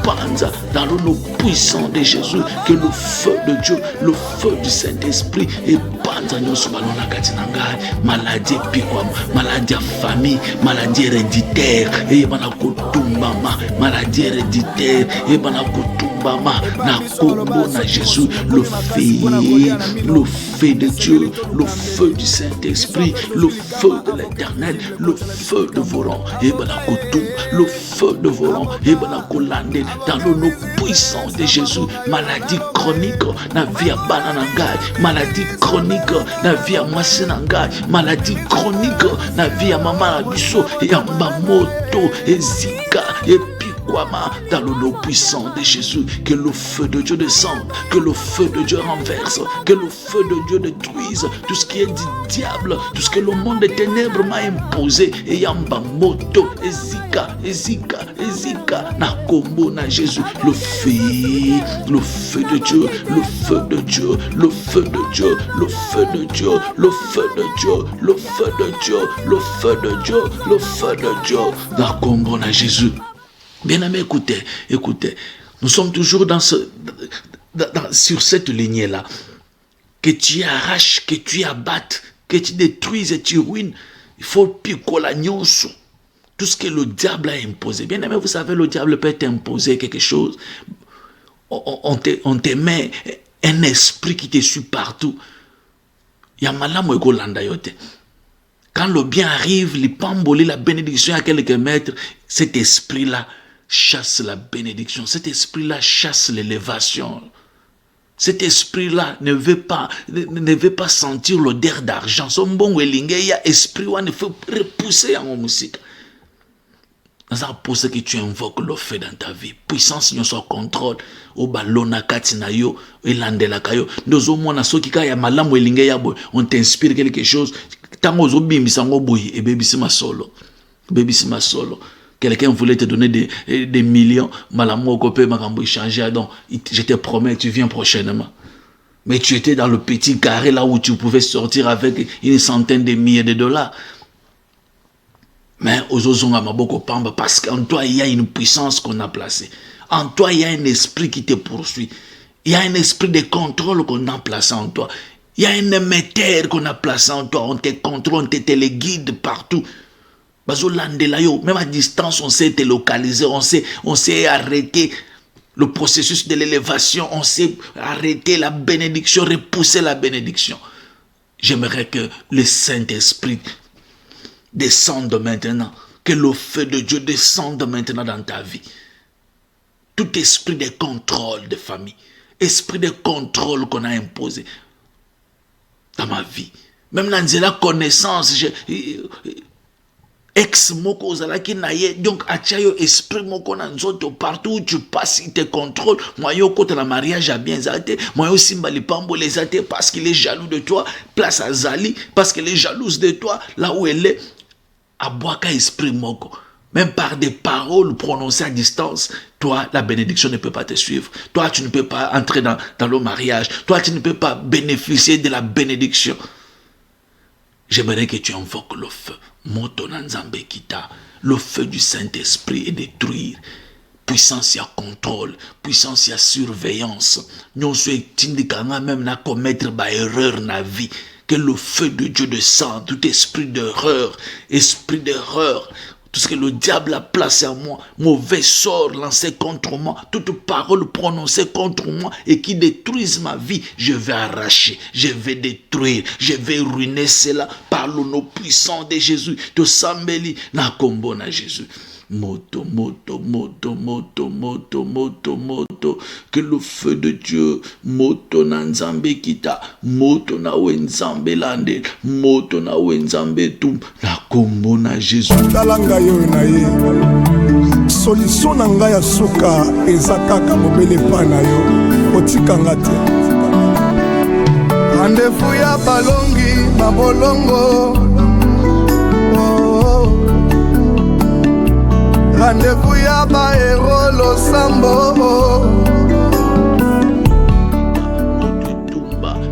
panza, dans le nom puissant de Jésus, que le feu de Dieu, le feu du Saint-Esprit, et panza nyon sur balona katina ngai, maladie pikwama, maladie à famille, maladie héréditaire, et banako tumbama, maladie héréditaire, et banako tumbama, na kombo na Jésus, le feu de Dieu, le feu du Saint-Esprit, le feu de l'Éternel, le feu de Voran, et banako tumba, le feu de Voran, et banako lande, dans le nom puissant de Jésus, maladie chronique, na vie à bananangai, maladie chronique, na vie à masinangai, maladie chronique, na vie à maman à biso, et à moto, et zika, et pikwama, dans le nom puissant de Jésus, que le feu de Dieu descende, que le feu de Dieu renverse, que le feu de Dieu détruise tout ce qui est du diable, tout ce que le monde des ténèbres m'a imposé, et yamba moto, et zika, na kombo na Jésus, le feu de Dieu, le feu de Dieu, le feu de Dieu, le feu de Dieu, le feu de Dieu, le feu de Dieu, le feu de Dieu, le feu de Dieu, na kombo na Jésus. Bien-aimé, écoutez, nous sommes toujours sur cette lignée-là. que tu arraches, que tu abattes, que tu détruises et tu ruines. Il faut piquer la nyonso. Tout ce que le diable a imposé. Bien aimé, vous savez, le diable peut t'imposer quelque chose. On te met un esprit qui te suit partout. Quand le bien arrive, les pambolés, la bénédiction à quelques mètres, cet esprit-là chasse la bénédiction. Cet esprit-là chasse l'élévation. Cet esprit-là ne veut pas sentir l'odeur d'argent. Son bon esprit ne faut repousser en musique. C'est pour ça que tu invoques le feu dans ta vie. Puissance nous soit contrôle. Au balona katina yo, elandela kayo. Nous au moins so kika ya malamu elinge ya boy. On t'inspire quelque chose. Tango zo bimbisa ngo boy et baby sima solo. Baby sima solo. Quelqu'un voulait te donner des millions. Malamu okopé makambo changer donc je te promets tu viens prochainement. Mais tu étais dans le petit carré là où tu pouvais sortir avec une centaine de milliers de dollars. Mais aux ozonga maboko pamba parce qu'en toi il y a une puissance qu'on a placée. En toi il y a un esprit qui te poursuit. Il y a un esprit de contrôle qu'on a placé en toi. Il y a un émetteur qu'on a placé en toi. On te contrôle, on te téléguide partout. Même à distance, on sait te localiser, on sait arrêter le processus de l'élévation, on sait arrêter la bénédiction, repousser la bénédiction. J'aimerais que le Saint-Esprit descende maintenant, que le feu de Dieu descende maintenant dans ta vie. Tout esprit de contrôle de famille, esprit de contrôle qu'on a imposé dans ma vie, même dans la connaissance, ex moko ozalaki naye donc achayo esprit moko na nzoto partout où tu passes il te contrôle. Moi yo côté la mariage a bien zate, moi yo simba li pambo les zate parce qu'il est jaloux de toi, place à Zali parce qu'elle est jalouse de toi là où elle est. Aboaka esprit moko, même par des paroles prononcées à distance, toi la bénédiction ne peut pas te suivre. Toi tu ne peux pas entrer dans le mariage. Toi tu ne peux pas bénéficier de la bénédiction. J'aimerais que tu invoques le feu. Motonanzambe kita. Le feu du Saint-Esprit est détruire. Puissance y a contrôle. Puissance y a surveillance. Nous sommes même na commettre ba erreur na vie. Que le feu de Dieu descende. Tout esprit d'erreur. Tout ce que le diable a placé en moi, mauvais sort lancé contre moi, toute parole prononcée contre moi et qui détruise ma vie, je vais arracher, je vais détruire, je vais ruiner cela par le nom puissant de Jésus. To sambeli na kombo na Jésus. Moto, moto, moto, moto, moto, moto, moto, que le feu de Dieu, moto na nzambe kita, moto na wenzambe lande, moto na wenzambe tum, na kombo na Jésus. Talanga yo na ye, solution na nga ya suka, ezakaka mobele pa na yo, otikanga te. Rendez-vous ya balongi, mabolongo, rendez-vous ya ba héros losambo.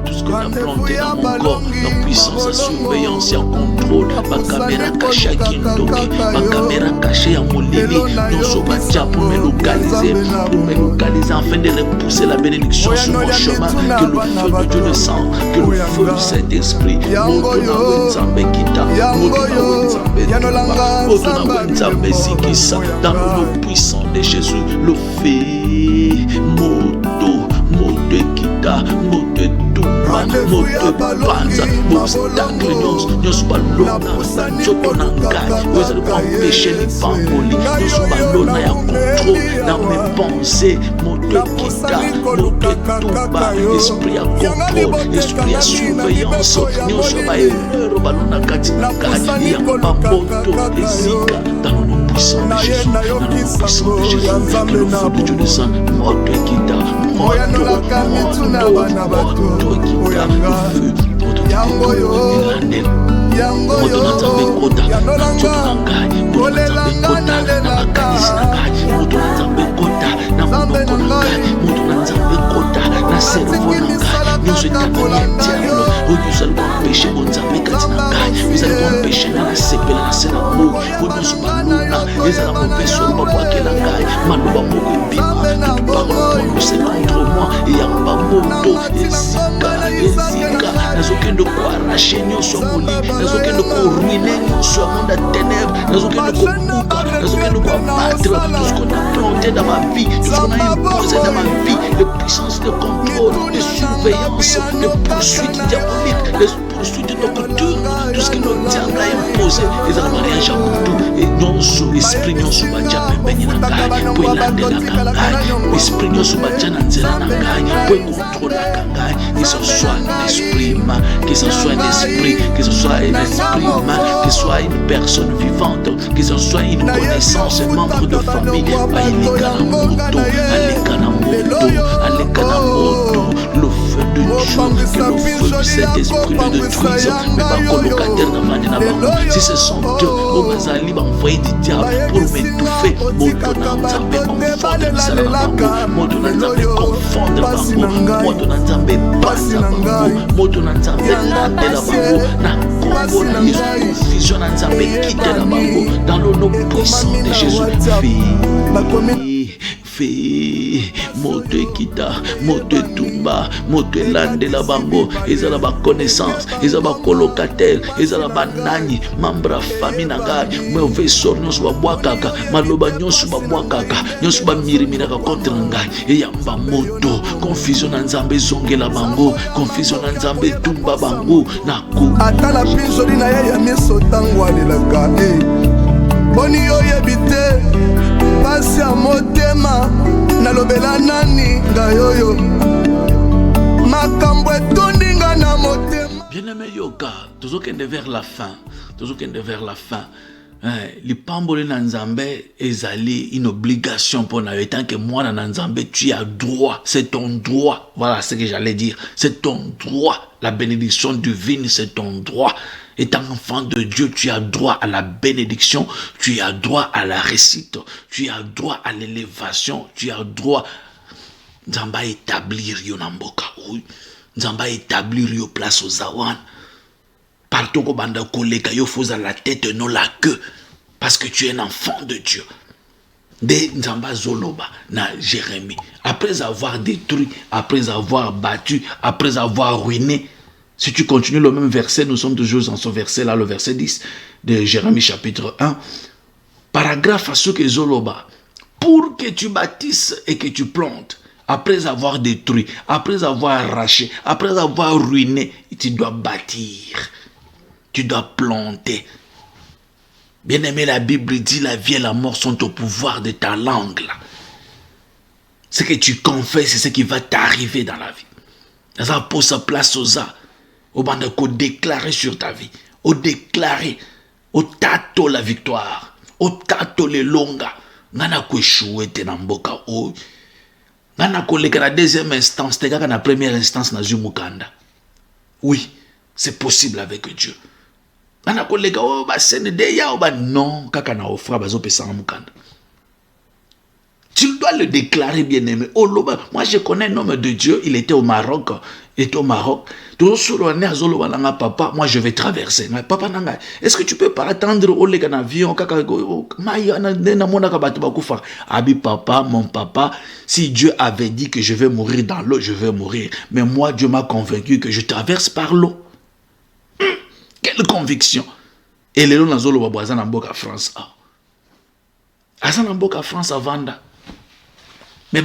Tout ce qu'on a planté dans mon corps, la puissance, la surveillance et en contrôle. Ma caméra cachée à Kindoki, ma caméra cachée à Molili, nous sommes à pour me localiser afin de repousser la bénédiction sur mon chemin. Que le feu de Dieu descende, que le feu du Saint-Esprit, dans le nom puissant de Jésus, le feu, moto kita, moto tumba, moto panza, obstacle nyos balona, nzoto nanga, vous allez empêcher les pamboli, nyos balona ya contrôle dans mes pensées, moto kita, moto tumba, esprit à contrôle, esprit à surveillance, nyos baerero balona katina kati, ya pamboto, ezika, dans le nom puissant de Jésus, dans le nom puissant de Jésus, que le feu de Dieu descend, moto kita, vous allez empêcher wana ezala mauvais solo babwakela ngai maloba moko ebima tu parles prononcé contre moi eyamba moto ezika nazokende koarrache nyonso ya molili nazokende koruine nyonso ya monde ya ténèbre nazokende kobuka nazokende koabattre tout ce qu'on a planté dans ma vie tout ce qu'on a imposé dans ma vie les puissances de contrôle de surveillance de poursuite diabolique de poursuite nocturne tout ce que le diable a imposé ezala mariage ya motu nyonso esprit nyonso batya pembeni na ngai po elandelaka ngai esprit nyonso batya na nzela na ngai po ekontrolaka ngai que ce soit un esprit humain que ce soit un esprit que ce soit un esprit humain que ce soit une personne vivante que ce soit une connaissance un membre de famille aleka na moto le feu de Dieu que le feu de cet esprit de détruise mais pas colocataire dans ma bango si ce sont Dieu obazali envoyé du diable pour m'étouffer moto na nzambe confondre misala na bango moto na nzambe confondre bango moto na nzambe pasa bango moto na nzambe landela bango na kombo na Yesu confusion na nzambe kitela bango dans le nom puissant de Jésus fe moto ekita moto etumba moto elandela bango ezala ba connaissance ezala ba colocataire ezala ba nani membre famille na ngai mauvais sort nyonso babwakaka maloba nyonso babwakaka nyonso bamirimiraka contre ngai eyamba moto confusion na nzambe ezongela bango confusion na nzambe etumba bango na ko ata na pinzoli na ye ya miso ntango alelaka boni oyebi te pasi ya motema nalobela nani ngai oyo makambo etondi nga na motema. Bien-aimé yoka tozokende vers la fin lipamboli na nzambe ezali une obligation pour na étant que moi na nzambe tu as droit c'est ton droit voilà ce que j'allais dire c'est ton droit la bénédiction divine c'est ton droit. Étant enfant de Dieu, tu as droit à la bénédiction, tu as droit à la réussite, tu as droit à l'élévation, tu as droit. Nzamba établir yo namboka ou Nzamba établir yo place aux awan. Partout au banda koleka yo foza la tête non la queue parce que tu es un enfant de Dieu. De Nzamba Zoloba na Jérémie, après avoir détruit, après avoir battu, après avoir ruiné. Si tu continues le même verset, nous sommes toujours dans ce verset-là, le verset 10 de Jérémie chapitre 1. Paragraphe à ce que Zoloba, pour que tu bâtisses et que tu plantes, après avoir détruit, après avoir arraché, après avoir ruiné, tu dois bâtir, tu dois planter. Bien-aimé, la Bible dit la vie et la mort sont au pouvoir de ta langue. Là. Ce que tu confesses, c'est ce qui va t'arriver dans la vie. Ça pose sa place aux arts. Au bande qu'on déclarer sur ta vie, au déclarer, au tato la victoire, au tato les longa, nana ko échoué te namboka o, nana ko leka na deuxième instance, te kaka na première instance na zumukanda. Oui, c'est possible avec Dieu. Nana ko leka o ba sene de ya o ba non kaka na ofra bazo pesa mukanda. Tu dois le déclarer, bien-aimé. Oh, moi, je connais un homme de Dieu. Il était au Maroc. Papa, moi, je vais traverser. Papa, est-ce que tu peux pas attendre au avion? Abi, papa, mon papa, si Dieu avait dit que je vais mourir dans l'eau, je vais mourir. Mais moi, Dieu m'a convaincu que je traverse par l'eau. Quelle conviction! Et les gens ont dit France. Azanamboka France à Vanda. Mais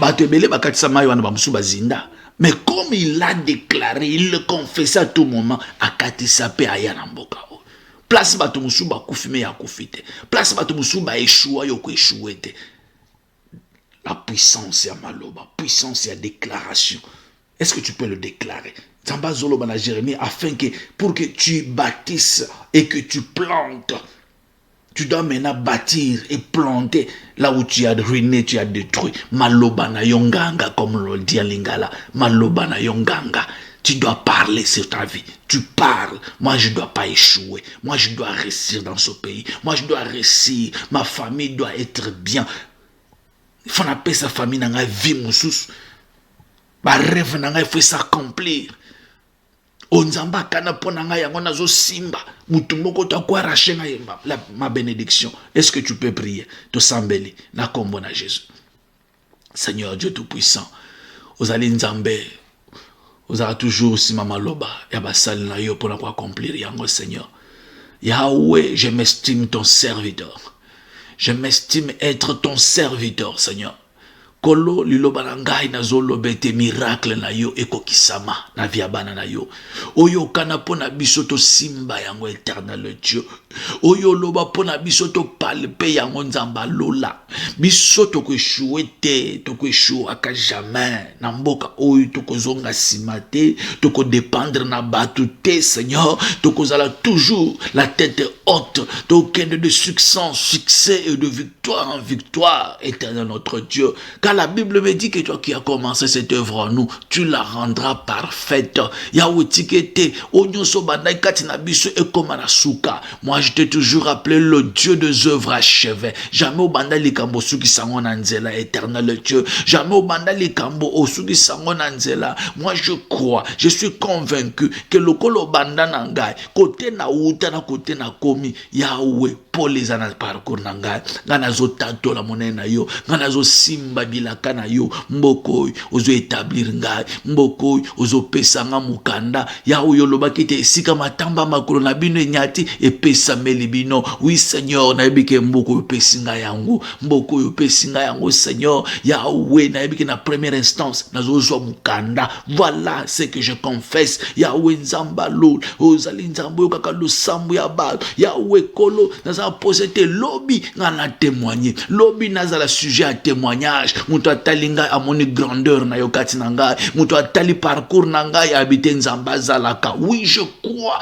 mais comme il a déclaré, il le confessait à tout moment, à Katisape Ayanamboka. Place Batumusuba Koufime ya Koufite. Place Batumusuba Eshua Yoko Eshouete. La puissance ya Maloba, puissance ya déclaration. Est-ce que tu peux le déclarer? Zamba Zoloba na Jérémie, afin que, pour que tu bâtisses et que tu plantes. Tu dois maintenant bâtir et planter là où tu as ruiné, tu as détruit. Malobana yonganga, comme le dit à Lingala. Malobana yonganga. Tu dois parler sur ta vie. Tu parles. Moi, je ne dois pas échouer. Moi, je dois réussir dans ce pays. Moi, je dois réussir. Ma famille doit être bien. Il faut appeler sa famille dans la vie, moussous. Ma rêve, il faut s'accomplir. onzamba kana pona nga yango nazo simba mutu moko to kwa rashenga ma bénédiction. Est-ce que tu peux prier to sambeli na kombo na Jésus? Seigneur Dieu tout-puissant, ozali nzambe, ozala toujours sima maloba ya basali na yo pona ko accomplir yango. Seigneur Yahweh, je m'estime ton serviteur, je m'estime être ton serviteur. Seigneur kolo liloba na ngai nazolobete miracle na yo ekokisama na via bana na yo oyo kana pona biso to simba yango éternel Dieu, oyo loba pona biso to palpe yango nzamba lola biso to ko échouer to ko échouer aka jamais na mboka oyo to ko zonga simate to ko dépendre na batu te. Seigneur to ko zala toujours la tête haute, to kende de succès et de victoire en victoire, éternel notre Dieu. Car la Bible me dit que toi qui as commencé cette œuvre en nous, tu la rendras parfaite. Yahweh tikete, onyoso bandai katina biso e komana suka. Moi je t'ai toujours appelé le Dieu des œuvres achevées. Jamais au bandai likambo suki sango na nzela, éternel Dieu. Jamais au bandai likambo osuki sango na nzela. Moi je crois, je suis convaincu que le kolo banda nangai, côté na uta na côté na komi, Yahweh pour les ana parcours nangai, ngana zo tato la monena yo, ngana zo simba bilaka na yo, mbokoi ozo établir ngai, mbokoi ozo pesanga mukanda. Yahweh yoloba kite esika matamba makolo na bino nyati e pesa melibino. Oui Seigneur, na ebike mboko pesinga yango, mboko pesinga yango Seigneur. Yahweh na ebike na première instance nazo zo mukanda. Voilà ce que je confesse. Yahweh nzamba lol, ozali nzambo kaka lo sambu ya ba. Yahweh kolo naza posete lobby ngana témoigner, lobby naza la sujet à témoignage. Muto atalinga amoni grandeur na yokati nanga, muto atali parcours nanga ya habiter nzamba zalaka. Oui, je crois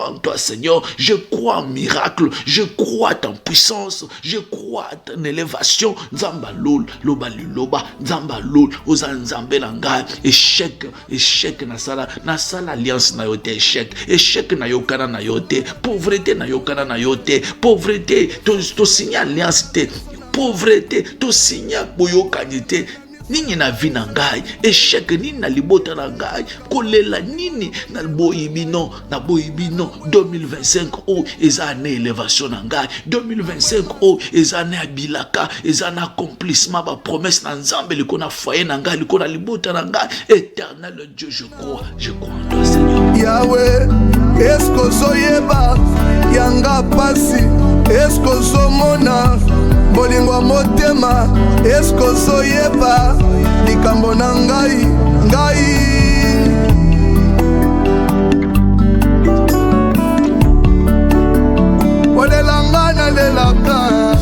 en toi Seigneur, je crois en miracle, je crois en puissance, je crois en élévation. Nzamba lol, loba liloba, nzamba lol, oza nzambe nanga. Échec na sala alliance na yote, échec na yokana na yote, pauvreté na yokana na yote, pauvreté to signer alliance te, pauvreté to signer boyokani te. Nini na vi na ngai, échec nini na libota na ngai, kolela nini na boyibino 2025 oh eza année élévation na ngai, 2025 oh eza année abilaka, eza na accomplissement ba promesse na nzambe liko na foyer na ngai, liko na libota na ngai. Éternel Dieu, je crois en toi Seigneur. Yahweh, est-ce que soyeba yanga pasi, est-ce que somona bolingo motema, est-ce que soyeba likambo na ngai olelanga na lelaka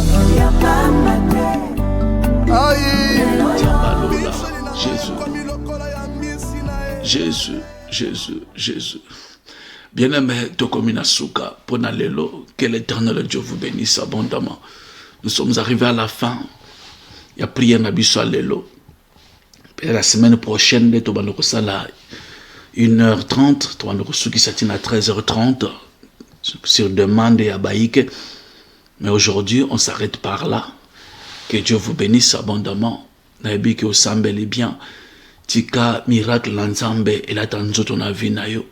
Jésus. Bien-aimé, Tokomina Souka, Ponalelo, que l'Éternel Dieu vous bénisse abondamment. Nous sommes arrivés à la fin. Il y a prié Nabiso Lelo. La semaine prochaine, nous allons 1h30, nous allons à 13h30 sur demande et à Baïke. Mais aujourd'hui, on s'arrête par là. Que Dieu vous bénisse abondamment. Nabi que au sambeli bien. Tika miracle l'ensemble et la tanzoto na vie na yo.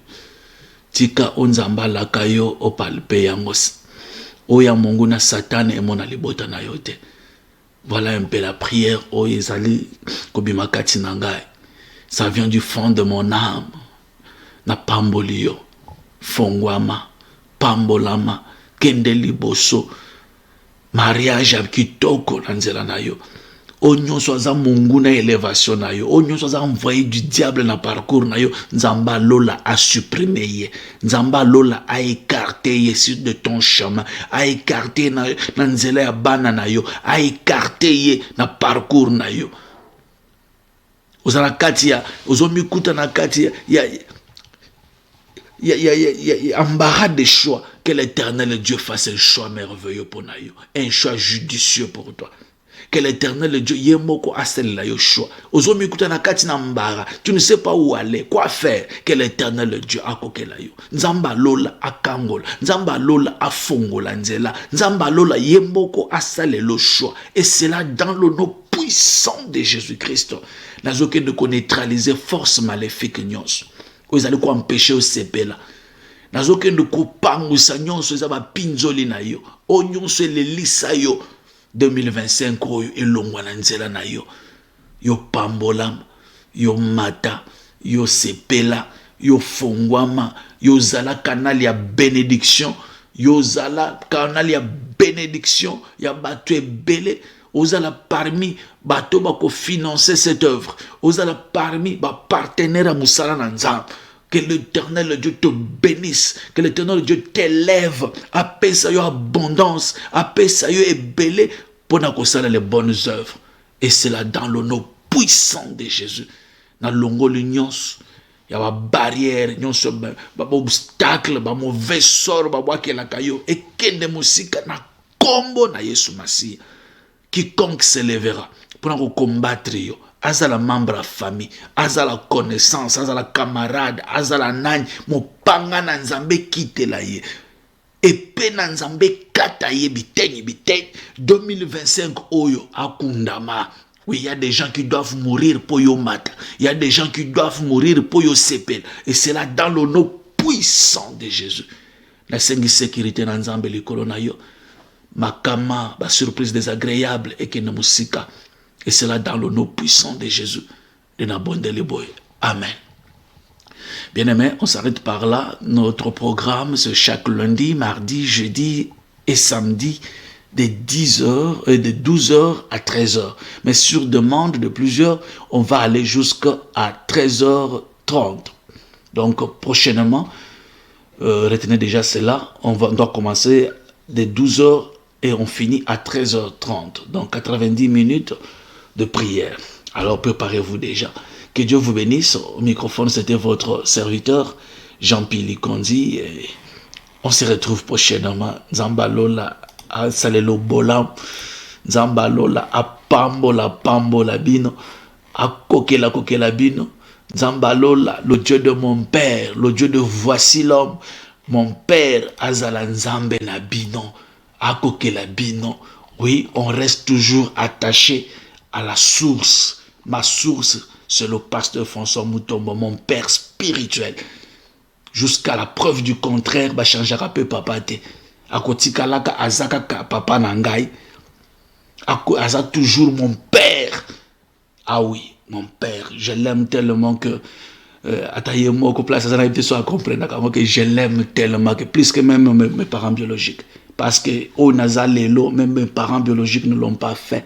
Tika onzamba la kayo o palpe yangos. Oya mungu na Satan et mon alibota na yote. Voilà un peu la prière. O ezali kobimakati nangai. Ça vient du fond de mon âme. Na pambolio. Fongwama. Pambolama. Kendeli boso. Mariage kitoko nanzela na yo. Onyo soza mungu na élévation na yo. Onyo soza envoyé du diable na parcours na yo. Nzamba lola a supprimé ye. Nzamba lola a écarté ye sur de ton chemin. A écarté na nzela ya bana na yo. A écarté ye na parcours na yo. Ozala katia. Ozomikuta na katia. Embarras de choix. Que l'Éternel Dieu fasse un choix merveilleux pour nayo. Un choix judicieux pour toi. Que l'Éternel Dieu yemoko asel la yo choix. Ozomi kuta na kati na mbara. Tu ne sais pas où aller, quoi faire. Que l'Éternel Dieu akoke la yo. Nzamba lola akangola. Nzamba lola afongola nzela. Nzamba lola yemoko asale le choix. Et c'est là dans le nom puissant de Jésus-Christ. Nazoke de ko neutraliser force maléfique nyos. Vous allez empêcher au sepela. Nazokende kopangusa nyonso eza ba pinzoli na yo. O nyonso elelisa yo 2025 oyo elongwa na nzela na yo. Yo pambola, yo mata, yo sepela, yo fongwama, yo zala canal ya bénédiction, yo zala canal ya bénédiction, ya bato ebele, ozala parmi bato bako financer cette œuvre, ozala parmi ba partenaire à musala na nzambe. Que l'Éternel Dieu te bénisse, que l'Éternel Dieu t'élève, appelle ça yo abondance, appelle ça yo ebele pour na kosala les bonnes œuvres. Et c'est là dans le nom puissant de Jésus. Na longo l'unions, il y a des barrières, des obstacles, des mauvais sorts, et kende musika na kombo na Yesu Masiya. Quiconque se lèvera pour nous combattre yo. Azala membre de la famille, azala connaissance, azala camarade, azala nani, mo panga na nzambe kite la ye. Epé na nzambe kata ye biteni. 2025 oyo akundama. Oui, il y a des gens qui doivent mourir pour yo mata. Il y a des gens qui doivent mourir pour yo sepel. Et c'est là dans le nom puissant de Jésus. La sécurité na nzambe likolo na yo. Makama, ba surprise désagréable et que ne musika. Et c'est là dans le nom puissant de Jésus. De Nabondele Boy. Amen. Bien-aimés, on s'arrête par là. Notre programme, c'est chaque lundi, mardi, jeudi et samedi, de 10h et de 12h à 13h. Mais sur demande de plusieurs, on va aller jusqu'à 13h30. Donc, prochainement, retenez déjà cela, on doit commencer de 12h et on finit à 13h30. Donc, 90 minutes de prière. Alors, préparez-vous déjà. Que Dieu vous bénisse. Au microphone, c'était votre serviteur, Jean-Pierre Likondi. On se retrouve prochainement. Zambalola, a salelo bolam. Zambalola, a pambola bino. A kokela bino. Zambalola, le Dieu de mon Père, le Dieu de voici l'homme. Mon Père, azala nzambe na bino. A kokela bino. Oui, on reste toujours attaché à la source. Ma source, c'est le pasteur François Mutombo, mon père spirituel. Jusqu'à la preuve du contraire, bah changera peu papa te. Akotika laka azaka papa nangai. Aza toujours mon père. Ah oui, mon père, je l'aime tellement que ataye mo ko place ça n'a été soit comprendre que je l'aime tellement que plus que même mes parents biologiques, parce que au nazalelo même mes parents biologiques ne l'ont pas fait.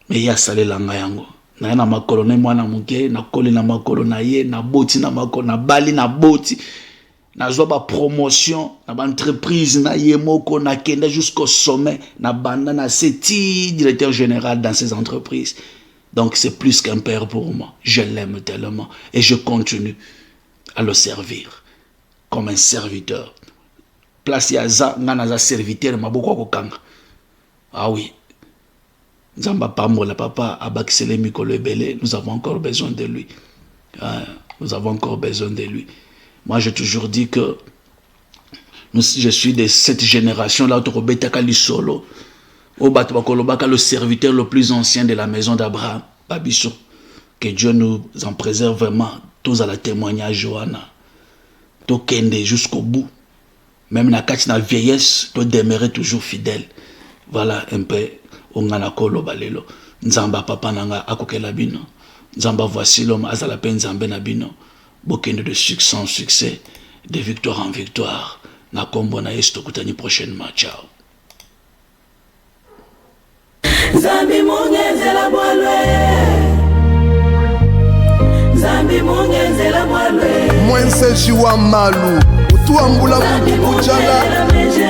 Mais il y a salé langa yango. Na na makolo na mwana muke na koli na makolo na ye na boti na makolo na bali na boti na zoba promotion na ba entreprise na ye moko na kenda jusqu'au sommet na banda na seti directeur général dans ces entreprises. Donc c'est plus qu'un père pour moi. Je l'aime tellement et je continue à le servir comme un serviteur. Place ya za ngana za serviteur maboko kokanga. Ah oui. Nzamba Pambola, papa, Abakisele Mikolo Ebele, nous avons encore besoin de lui. Nous avons encore besoin de lui. Moi, j'ai toujours dit que je suis de cette génération-là, Solo, le serviteur le plus ancien de la maison d'Abraham, Babiso. Que Dieu nous en préserve vraiment. Tous à la témoignage, Johanna. To kende jusqu'au bout. Même na la vieillesse, to demeurer toujours fidèle. Voilà un peu. Ongana kolo balelo nzamba papa nanga akokela bino nzamba voici l'homme azala pe nzambe na bino bokende de succès en succès de victoire en victoire na kombo na Yesu tokutani prochainement. Ciao. Zambi mungenzela mwalwe Zambi mungenzela mwalwe Mwense jiwa malu utuambula kujala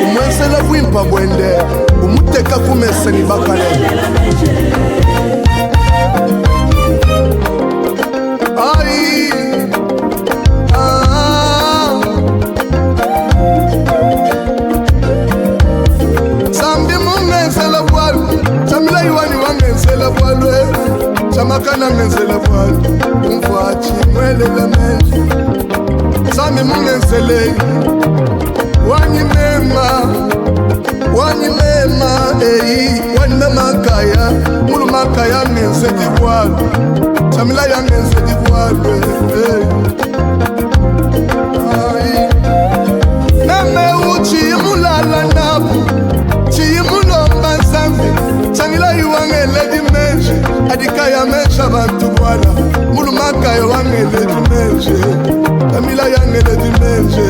umwense la wimpa bwende umuteka kumese ni bakale ai Zambi mungenzela bwalu Zamila iwani wangenzela bwalu Zamakana ngenzela bwalu Umfachi mwele la menji Zambi mungenzele Wanyimema kaya Mulu makaya ngenze divwalu Chamila ya ngenze divwalu menje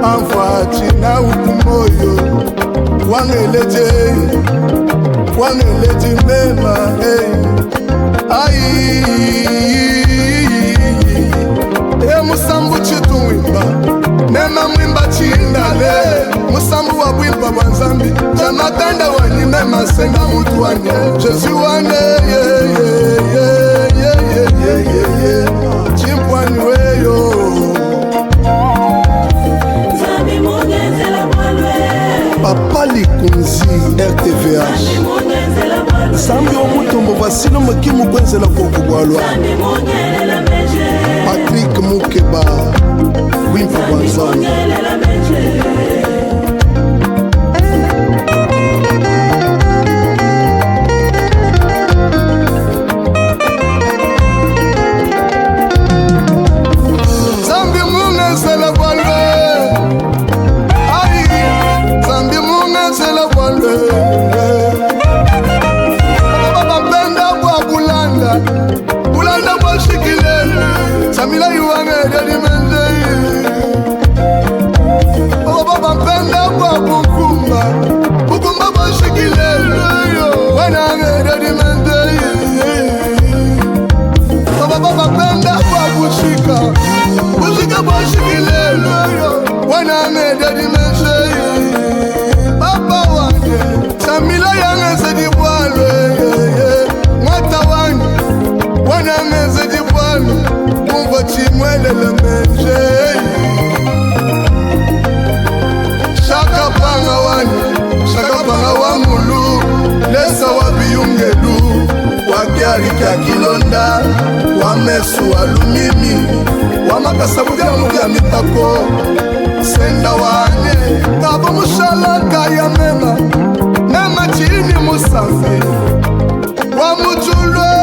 Envoie na ukumoyo Wangeleje mema Ai Musambu chitu wimba Nema mwimba chindale Musambu wa wimba wanzambi Jamakanda wani mema senga mutu wanye Jesu wane Chimpwani weyo Papa Likunzi RTVH Zambi omutombo vasino makimu kwenzela kokubwalwa Patrick Mukeba Wimpa Wanzambi Kia kilonda Wamesu walumimi Wamakasabudia mudia mitako Senda wane Kabo mushalaka ya mema Nema chini musafi Wamujulwe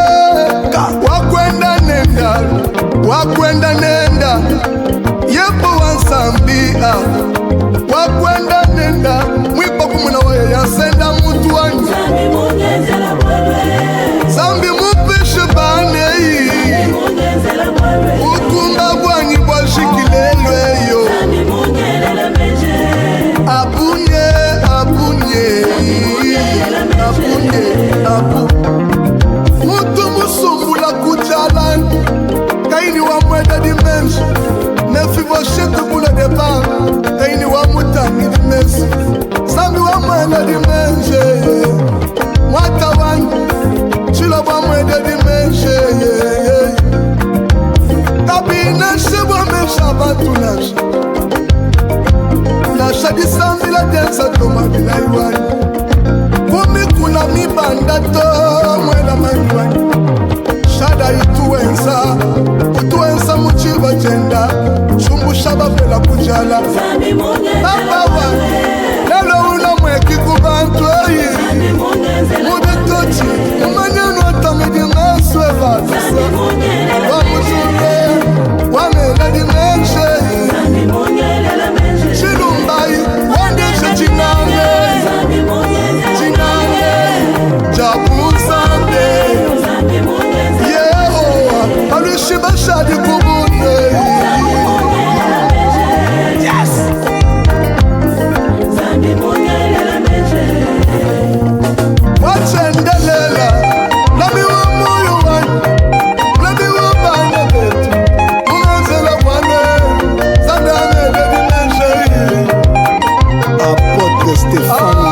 Wakwenda nenda Yepo wansambia Wakwenda nenda Mwipa kumuna waya ya senda mutu wanyu Zambi mupishe bane Ukumba bwanyi bwa shikilelwe yo Abunye Mutu musumbula kujalan Kaini wa mweda dimensi Nefivo shetu kule depar Kaini wa mutangi dimensi Zambi wa mweda dimensi Mwata wangu Chilo wa mweda dimensi Kabine shebo mesha batunasha Nasha disambi la densa toma bila iwani Kumi kuna mibanda to mweda maiwani Shada utuensa muchiba jenda Chumbu shaba vela kujala Babawa Lelo una mweki kubantu Mude tochi Umanyenu atamidi meswe vatisa Wamujule Wamela di menche Chilumbai Wandeshe chinange Jabu Zambe Alushiba shadi kubune Yes Zambi monyele la meje Wachendelela Lami wa moyo wani Lami wa bana betu Unazela wane Zambi amele di meje Apotre Stéphane